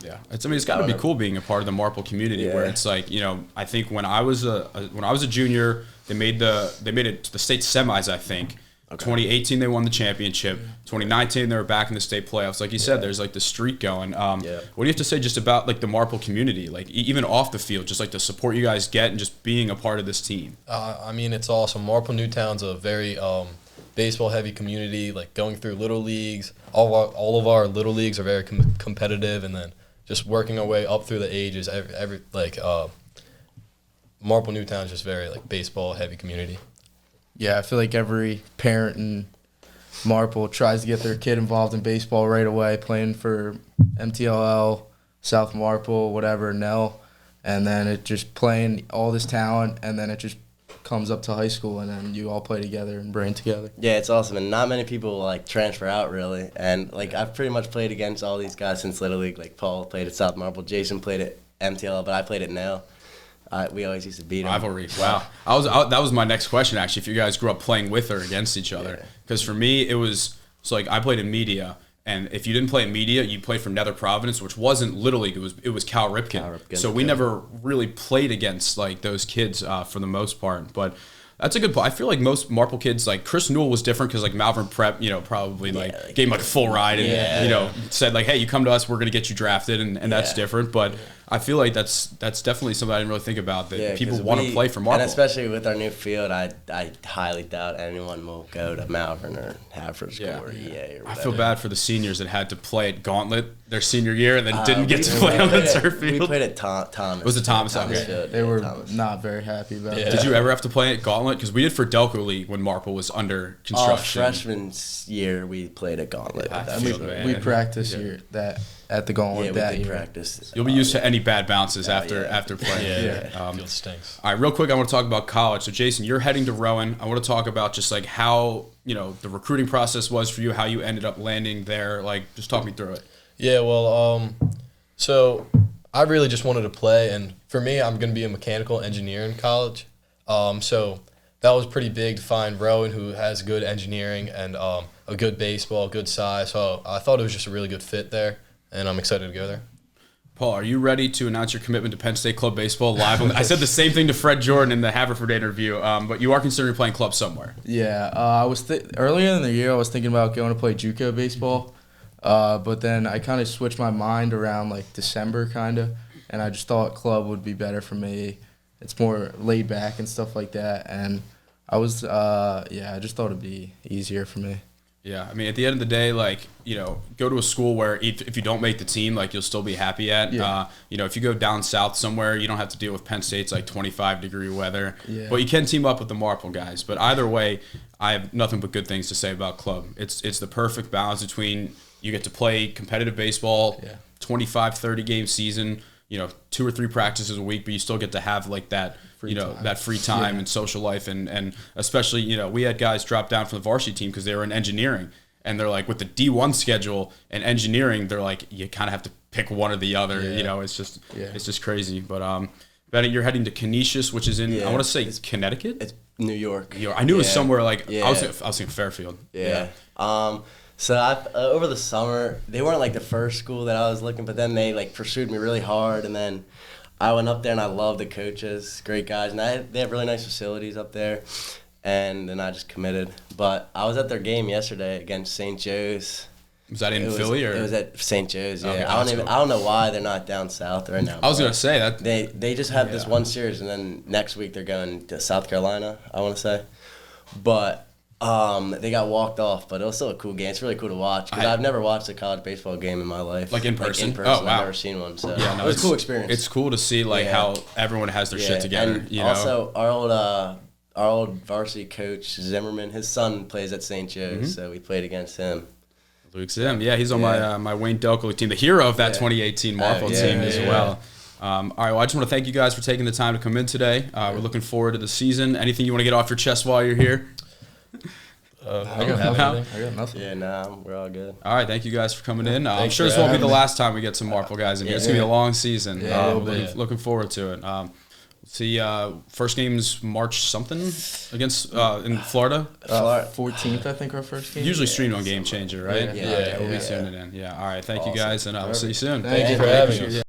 Yeah, it's got to be cool being a part of the Marple community where it's like I think when I was a junior, they made it to the state semis. I think 2018 they won the championship. 2019 they were back in the state playoffs. Like you said, there's like the streak going. What do you have to say just about like the Marple community, like even off the field, just like the support you guys get and just being a part of this team? I mean, it's awesome. Marple Newtown's a very baseball heavy community. Like going through little leagues, all of our little leagues are very competitive, and then just working our way up through the ages. Marple Newtown is just very like baseball heavy community. Yeah, I feel like every parent in Marple tries to get their kid involved in baseball right away, playing for MTLL, South Marple, whatever, Nell, and then it just playing all this talent, and then it just comes up to high school, and then you all play together and brain together. Yeah, it's awesome, and not many people like transfer out really. And like I've pretty much played against all these guys since Little League. Like Paul played at South Marple, Jason played at MTLL, but I played at Nell. We always used to beat them. Rivalry. Wow. That was my next question, actually, if you guys grew up playing with or against each other. Because for me, it was like I played in media, and if you didn't play in media, you played for Nether Providence, which wasn't Little League. It was Cal Ripken. So we never really played against like those kids for the most part. But that's a good point. I feel like most Marple kids, like Chris Newell was different because like Malvern Prep, probably gave him like a full ride and said like, hey, you come to us, we're gonna get you drafted, and that's different. But I feel like that's definitely something I didn't really think about, that people want to play for Marple. And especially with our new field, I highly doubt anyone will go to Malvern or Haverford School or EA or whatever. I feel bad for the seniors that had to play at Gauntlet their senior year and then didn't get to play on the turf field. We played at Thomas. Was it Thomas? Okay. Field. They were not very happy about it. Did you ever have to play at Gauntlet? Because we did for Delco League when Marple was under construction. Freshman year, we played at Gauntlet. We practiced at the Gauntlet that year. Practice. You'll be used to any bad bounces after playing. Field stinks. All right, real quick, I want to talk about college. So, Jason, you're heading to Rowan. I want to talk about just like how the recruiting process was for you, how you ended up landing there. Like, just talk me through it. Yeah, well, so I really just wanted to play, and for me, I'm going to be a mechanical engineer in college. So that was pretty big to find Rowan, who has good engineering and a good baseball, good size. So I thought it was just a really good fit there, and I'm excited to go there. Paul, are you ready to announce your commitment to Penn State Club Baseball live? I said the same thing to Fred Jordan in the Haverford interview, but you are considering playing club somewhere. Yeah, I was earlier in the year, I was thinking about going to play JUCO baseball, but then I kind of switched my mind around like December, kind of, and I just thought club would be better for me. It's more laid back and stuff like that, and I was, I just thought it'd be easier for me. Yeah, I mean, at the end of the day, like, go to a school where if you don't make the team, like, you'll still be happy at. Yeah. If you go down south somewhere, you don't have to deal with Penn State's, like, 25-degree weather. Yeah. But you can team up with the Marple guys. But either way, I have nothing but good things to say about club. It's the perfect balance between you get to play competitive baseball, 25, 30-game season, 2 or 3 practices a week, but you still get to have, like, that that free time and social life, and especially, we had guys drop down from the varsity team because they were in engineering, and they're like, with the D1 schedule and engineering, they're like, you kind of have to pick one or the other. It's just crazy. But Bennett, you're heading to Canisius, which is in I want to say Connecticut. It's New York. I knew it was somewhere like I was thinking Fairfield. So over the summer, they weren't like the first school that I was looking, but then they like pursued me really hard, and then I went up there and I love the coaches, great guys, and they have really nice facilities up there. And then I just committed. But I was at their game yesterday against St. Joe's. Was that in Philly or? It was at St. Joe's. Yeah, okay, I don't know why they're not down south right now. I was gonna say that they just have this one series, and then next week they're going to South Carolina, I want to say. But they got walked off, but it was still a cool game. It's really cool to watch because I've never watched a college baseball game in my life. Like in person? Oh, wow. I've never seen one. So it was a cool experience. It's cool to see how everyone has their shit together. And also, our old varsity coach Zimmerman, his son plays at St. Joe's, so we played against him. Luke Zim, he's on my Wayne Delco team, the hero of that 2018 Marple team as well. All right, well, I just want to thank you guys for taking the time to come in today. We're looking forward to the season. Anything you want to get off your chest while you're here? I got nothing. Yeah, we're all good. All right, thank you guys for coming in. I'm sure this won't be the last time we get some Marple guys in here. It's going to be a long season. Looking forward to it. See, first game's March something against in Florida. 14th, I think, our first game. Usually streamed on Game Changer, right? Yeah, we'll be tuning in. Yeah, all right. Thank you guys, and we'll see you soon. Thank you for having us.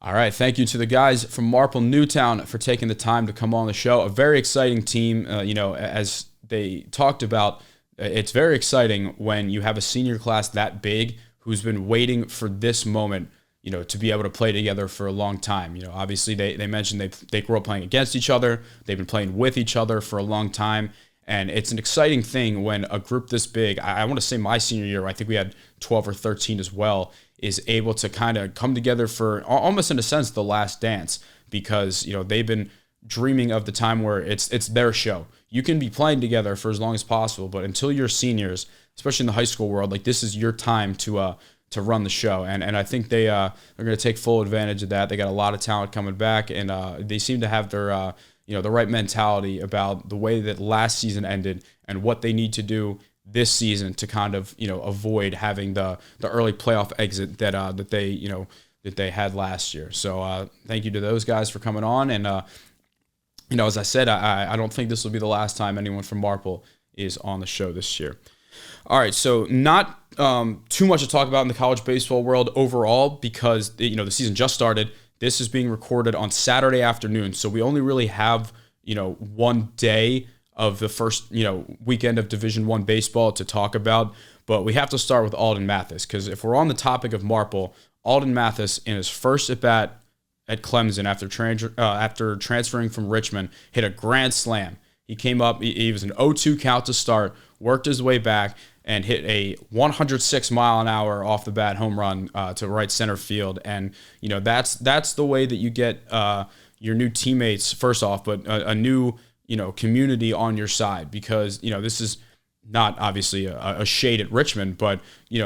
All right, thank you to the guys from Marple Newtown for taking the time to come on the show. A very exciting team, as they talked about. It's very exciting when you have a senior class that big who's been waiting for this moment, to be able to play together for a long time. Obviously they mentioned they grew up playing against each other. They've been playing with each other for a long time. And it's an exciting thing when a group this big, I want to say my senior year, I think we had 12 or 13 as well, is able to kind of come together for almost in a sense the last dance, because they've been dreaming of the time where it's their show. You can be playing together for as long as possible, but until you're seniors, especially in the high school world, like this is your time to run the show. And I think they're going to take full advantage of that. They got a lot of talent coming back, and they seem to have their the right mentality about the way that last season ended and what they need to do this season to kind of avoid having the early playoff exit that they had last year. So thank you to those guys for coming on. And as I said, I don't think this will be the last time anyone from Marple is on the show this year. All right, so not too much to talk about in the college baseball world overall, because the season just started. This is being recorded on Saturday afternoon, so we only really have one day of the first weekend of Division I baseball to talk about. But we have to start with Alden Mathis, because if we're on the topic of Marple, Alden Mathis in his first at bat at Clemson after transferring from Richmond hit a grand slam. He came up, he was an 0-2 count to start, worked his way back, and hit a 106 mile an hour off the bat home run to right center field. And that's the way that you get your new teammates first off, but a new community on your side, because this is not obviously a shade at Richmond, but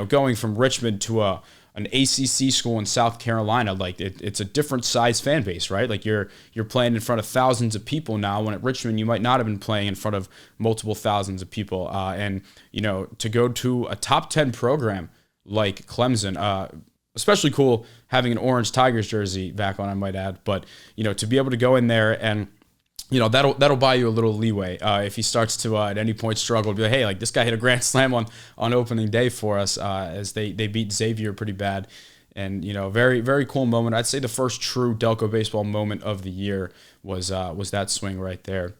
going from Richmond to an ACC school in South Carolina, like it's a different size fan base, right? Like you're playing in front of thousands of people now, when at Richmond you might not have been playing in front of multiple thousands of people. And to go to a top 10 program like Clemson, especially cool having an orange Tigers jersey back on, I might add, but to be able to go in there and that'll buy you a little leeway if he starts to at any point struggle. Be like, hey, like this guy hit a grand slam on opening day for us as they beat Xavier pretty bad, and very very cool moment. I'd say the first true Delco baseball moment of the year was that swing right there.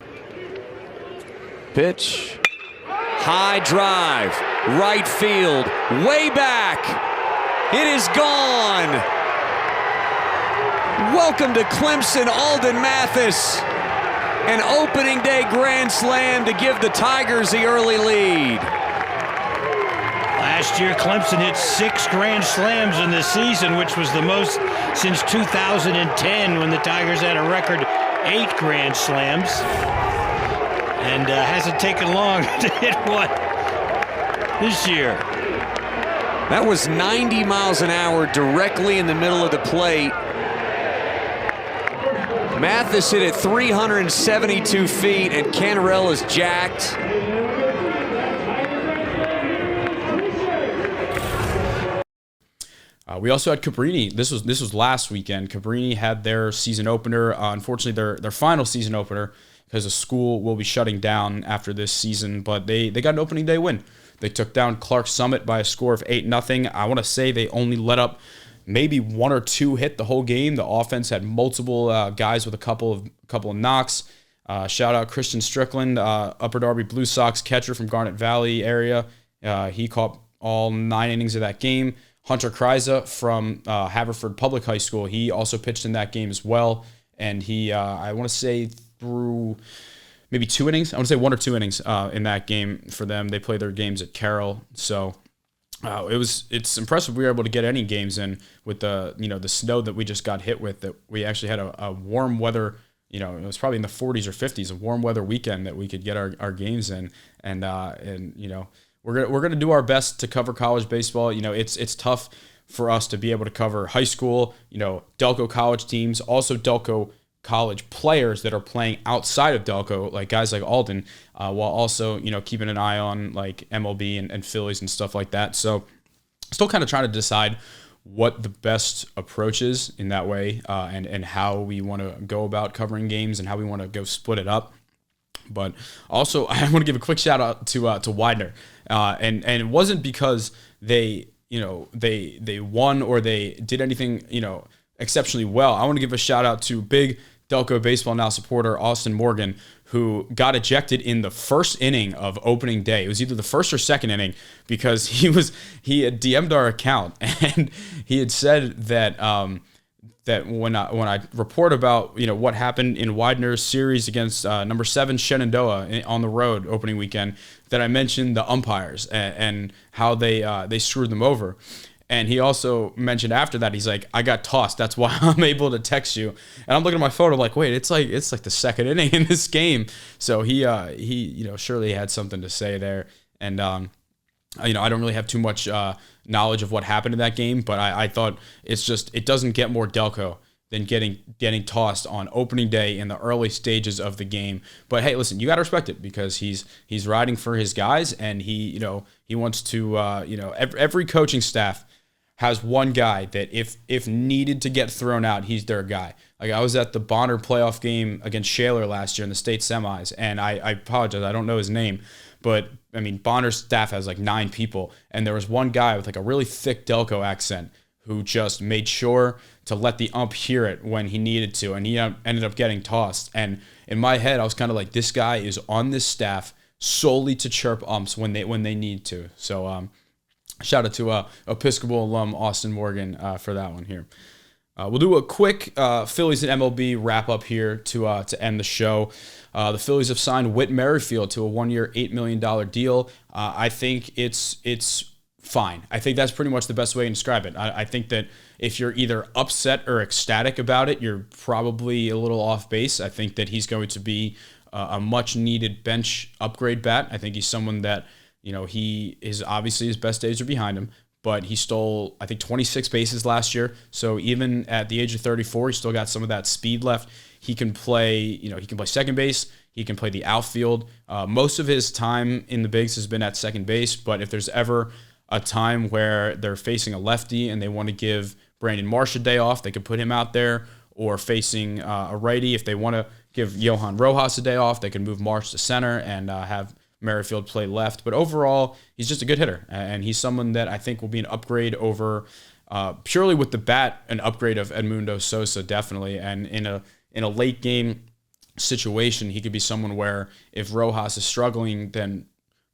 Pitch, high drive, right field, way back. It is gone. Welcome to Clemson, Alden Mathis. An opening day grand slam to give the Tigers the early lead. Last year, Clemson hit 6 grand slams in the season, which was the most since 2010, when the Tigers had a record 8 grand slams. And hasn't taken long to hit one this year. That was 90 miles an hour directly in the middle of the plate. Mathis hit it 372 feet, and Canarell is jacked. We also had Cabrini. This was last weekend. Cabrini had their season opener. Unfortunately, their final season opener, because the school will be shutting down after this season. But they got an opening day win. They took down Clark Summit by a score of 8-0. I want to say they only let up maybe 1 or 2 hit the whole game. The offense had multiple guys with a couple of knocks. Shout out Christian Strickland, Upper Darby Blue Sox catcher from Garnet Valley area. He caught all 9 innings of that game. Hunter Kryza from Haverford Public High School, he also pitched in that game as well. And he, I want to say through maybe 2 innings. I want to say 1 or 2 innings in that game for them. They play their games at Carroll. So it's impressive we were able to get any games in with the snow that we just got hit with, that we actually had a warm weather, it was probably in the 40s or 50s, a warm weather weekend that we could get our games in. And we're gonna do our best to cover college baseball. It's tough for us to be able to cover high school, Delco college teams, also Delco college players that are playing outside of Delco, like guys like Alden, while also, keeping an eye on like MLB and Phillies and stuff like that. So still kind of trying to decide what the best approach is in that way, and how we want to go about covering games and how we want to go split it up. But also, I want to give a quick shout out to Widener, and it wasn't because they won or they did anything exceptionally well. I want to give a shout out to big Delco Baseball Now supporter Austin Morgan, who got ejected in the first inning of opening day. It was either the first or second inning, because he had DM'd our account, and he had said that that when I report about what happened in Widener's series against number 7 Shenandoah on the road opening weekend, that I mentioned the umpires and how they screwed them over. And he also mentioned after that, he's like, I got tossed. That's why I'm able to text you. And I'm looking at my phone. I'm like, wait, it's like the second inning in this game. So he surely had something to say there. And I don't really have too much knowledge of what happened in that game, but I thought it doesn't get more Delco than getting tossed on opening day in the early stages of the game. But hey, listen, you got to respect it because he's riding for his guys, and he wants to every coaching staff has one guy that if needed to get thrown out, he's their guy. Like I was at the Bonner playoff game against Shaler last year in the state semis, and I apologize, I don't know his name, but I mean Bonner's staff has like 9 people, and there was one guy with like a really thick Delco accent who just made sure to let the ump hear it when he needed to, and he ended up getting tossed. And in my head, I was kind of like, this guy is on this staff solely to chirp umps when they need to. So shout out to Episcopal alum Austin Morgan for that one here. We'll do a quick Phillies and MLB wrap up here to end the show. The Phillies have signed Whit Merrifield to a 1-year, $8 million deal. I think it's fine. I think that's pretty much the best way to describe it. I think that if you're either upset or ecstatic about it, you're probably a little off base. I think that he's going to be a much needed bench upgrade bat. I think he's someone that, he is obviously his best days are behind him, but he stole, I think, 26 bases last year. So even at the age of 34, he still got some of that speed left. He can play, he can play second base. He can play the outfield. Most of his time in the bigs has been at second base, but if there's ever a time where they're facing a lefty and they want to give Brandon Marsh a day off, they could put him out there, or facing a righty, if they want to give Johan Rojas a day off, they can move Marsh to center and have Merrifield play left. But overall, he's just a good hitter, and he's someone that I think will be an upgrade over, purely with the bat, an upgrade of Edmundo Sosa, definitely. And in a late game situation, he could be someone where if Rojas is struggling, then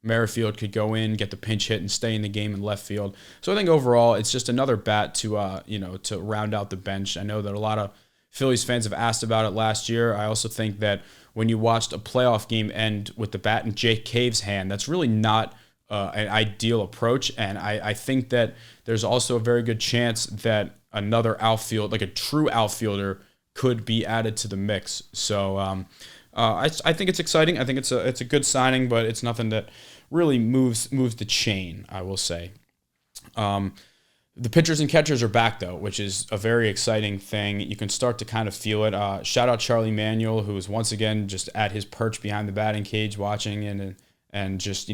Merrifield could go in, get the pinch hit, and stay in the game in left field. So I think overall, it's just another bat to round out the bench. I know that a lot of Phillies fans have asked about it last year. I also think that when you watched a playoff game end with the bat in Jake Cave's hand, that's really not an ideal approach. And I think that there's also a very good chance that another outfield, like a true outfielder, could be added to the mix. So I think it's exciting. I think it's a good signing, but it's nothing that really moves the chain, I will say. The pitchers and catchers are back, though, which is a very exciting thing. You can start to kind of feel it. Shout out Charlie Manuel, who is once again just at his perch behind the batting cage watching and just,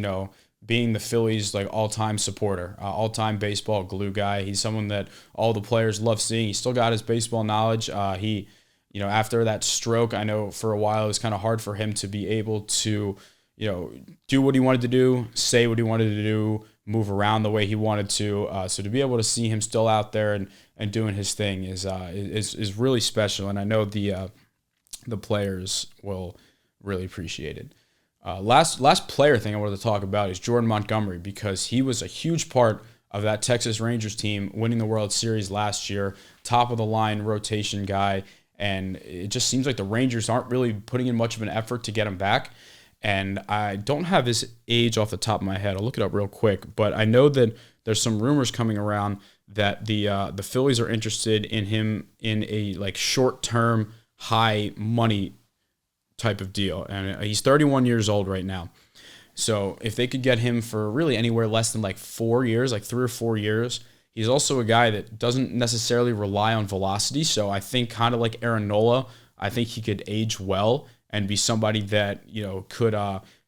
being the Phillies' like all-time supporter, all-time baseball glue guy. He's someone that all the players love seeing. He's still got his baseball knowledge. He after that stroke, I know for a while it was kind of hard for him to be able to, do what he wanted to do, say what he wanted to do, move around the way he wanted to. So to be able to see him still out there and doing his thing is really special. And I know the players will really appreciate it. Last player thing I wanted to talk about is Jordan Montgomery, because he was a huge part of that Texas Rangers team winning the World Series last year, top of the line rotation guy. And it just seems like the Rangers aren't really putting in much of an effort to get him back. And I don't have his age off the top of my head. I'll look it up real quick. But I know that there's some rumors coming around that the Phillies are interested in him in a like short-term, high money type of deal. And he's 31 years old right now. So if they could get him for really anywhere less than like 4 years, like 3 or 4 years, he's also a guy that doesn't necessarily rely on velocity. So I think kind of like Aaron Nola, I think he could age well and be somebody that,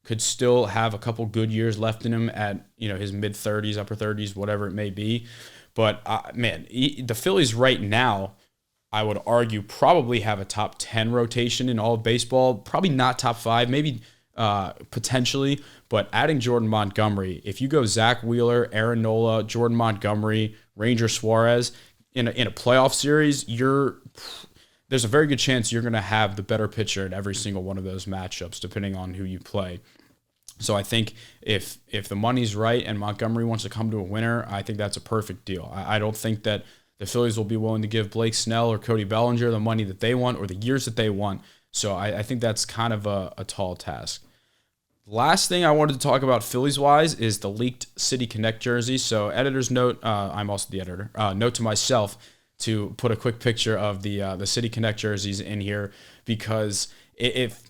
could still have a couple good years left in him at, his mid-30s, upper 30s, whatever it may be. But, the Phillies right now, I would argue, probably have a top 10 rotation in all of baseball. Probably not top 5, maybe potentially. But adding Jordan Montgomery, if you go Zach Wheeler, Aaron Nola, Jordan Montgomery, Ranger Suarez in a playoff series, there's a very good chance you're going to have the better pitcher in every single one of those matchups, depending on who you play. So I think if the money's right and Montgomery wants to come to a winner, I think that's a perfect deal. I don't think that the Phillies will be willing to give Blake Snell or Cody Bellinger the money that they want or the years that they want. So I think that's kind of a tall task. Last thing I wanted to talk about Phillies-wise is the leaked City Connect jersey. So editor's note, I'm also the editor, note to myself to put a quick picture of the City Connect jerseys in here, because if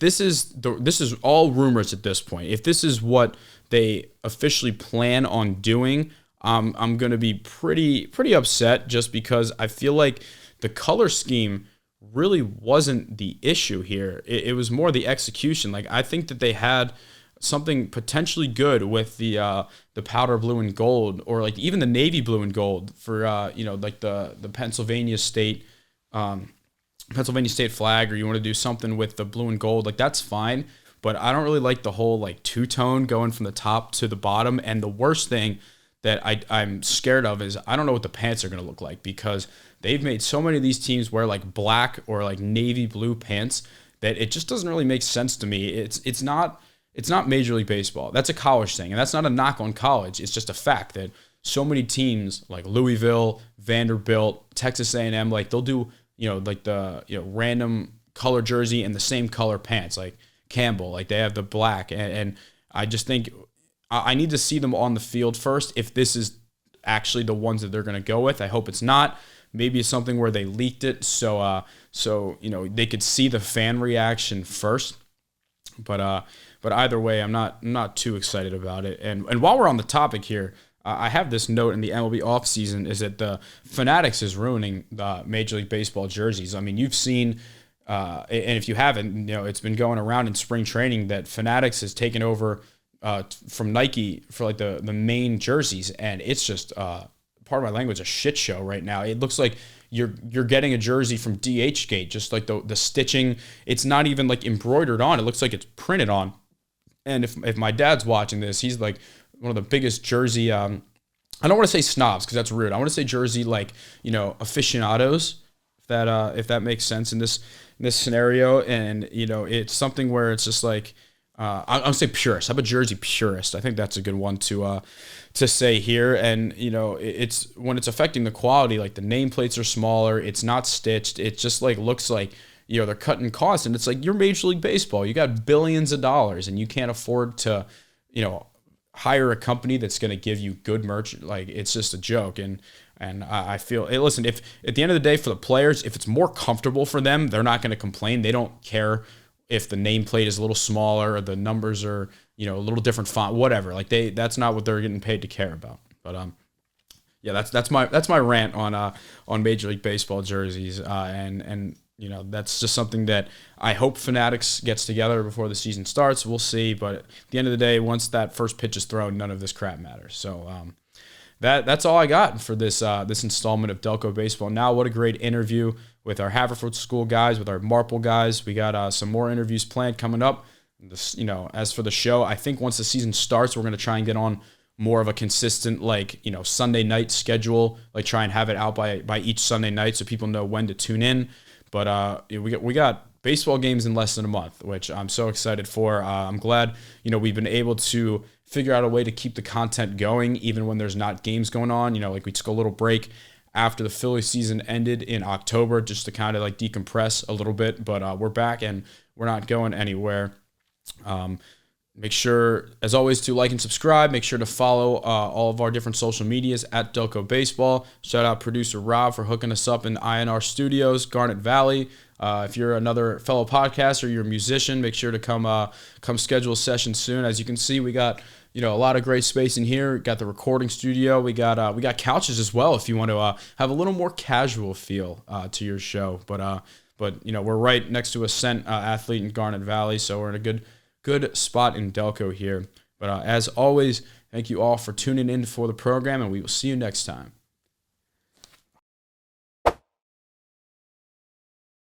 this is all rumors at this point, if this is what they officially plan on doing, I'm going to be pretty upset, just because I feel like the color scheme really wasn't the issue here. It was more the execution. Like, I think that they had something potentially good with the powder blue and gold, or like even the navy blue and gold for like the Pennsylvania State flag, or you want to do something with the blue and gold, like that's fine. But I don't really like the whole like two-tone going from the top to the bottom. And the worst thing that I'm scared of is I don't know what the pants are going to look like, because they've made so many of these teams wear like black or like navy blue pants that it just doesn't really make sense to me. It's not Major League Baseball. That's a college thing, and that's not a knock on college. It's just a fact that so many teams like Louisville, Vanderbilt, Texas A&M, like they'll do like the random color jersey and the same color pants, like Campbell, like they have the black, and I just think I need to see them on the field first if this is actually the ones that they're going to go with. I hope it's not. Maybe it's something where they leaked it so they could see the fan reaction first. But either way, I'm not too excited about it. And while we're on the topic here, I have this note in the MLB offseason is that the Fanatics is ruining the Major League Baseball jerseys. I mean, you've seen, and if you haven't, it's been going around in spring training that Fanatics has taken over from Nike for like the main jerseys, and it's just pardon my language, a shit show right now. It looks like you're getting a jersey from DHgate, just like the stitching. It's not even like embroidered on. It looks like it's printed on. And if my dad's watching this, he's like one of the biggest jersey. I don't want to say snobs because that's rude. I want to say jersey like aficionados, if that makes sense in this scenario. And it's something where it's just like. I'll say purist. I'm a jersey purist. I think that's a good one to say here. And it's when it's affecting the quality. Like the nameplates are smaller. It's not stitched. It just like looks like they're cutting costs. And it's like you're Major League Baseball. You got billions of dollars, and you can't afford to hire a company that's going to give you good merch. Like it's just a joke. And I feel listen. If at the end of the day for the players, if it's more comfortable for them, they're not going to complain. They don't care if the nameplate is a little smaller or the numbers are, a little different font, whatever. Like that's not what they're getting paid to care about. But yeah, that's my rant on Major League Baseball jerseys. And that's just something that I hope Fanatics gets together before the season starts. We'll see. But at the end of the day, once that first pitch is thrown, none of this crap matters. So that's all I got for this installment of Delco Baseball Now. What a great interview with our Haverford School guys, with our Marple guys. We got some more interviews planned coming up. As for the show, I think once the season starts, we're going to try and get on more of a consistent, Sunday night schedule, like try and have it out by each Sunday night so people know when to tune in. But we got baseball games in less than a month, which I'm so excited for. I'm glad, we've been able to figure out a way to keep the content going even when there's not games going on. Like we took a little break after the Philly season ended in October just to kind of like decompress a little bit. But we're back and we're not going anywhere. Make sure, as always, to like and subscribe. Make sure to follow all of our different social medias at Delco Baseball. Shout out producer Rob for hooking us up in INR Studios, Garnet Valley. If you're another fellow podcaster, you're a musician, make sure to come schedule a session soon. As you can see, we got a lot of great space in here. We got the recording studio. We got couches as well if you want to have a little more casual feel to your show. But we're right next to Ascent Athlete in Garnet Valley, so we're in a good spot in Delco here. But as always, thank you all for tuning in for the program, and we will see you next time.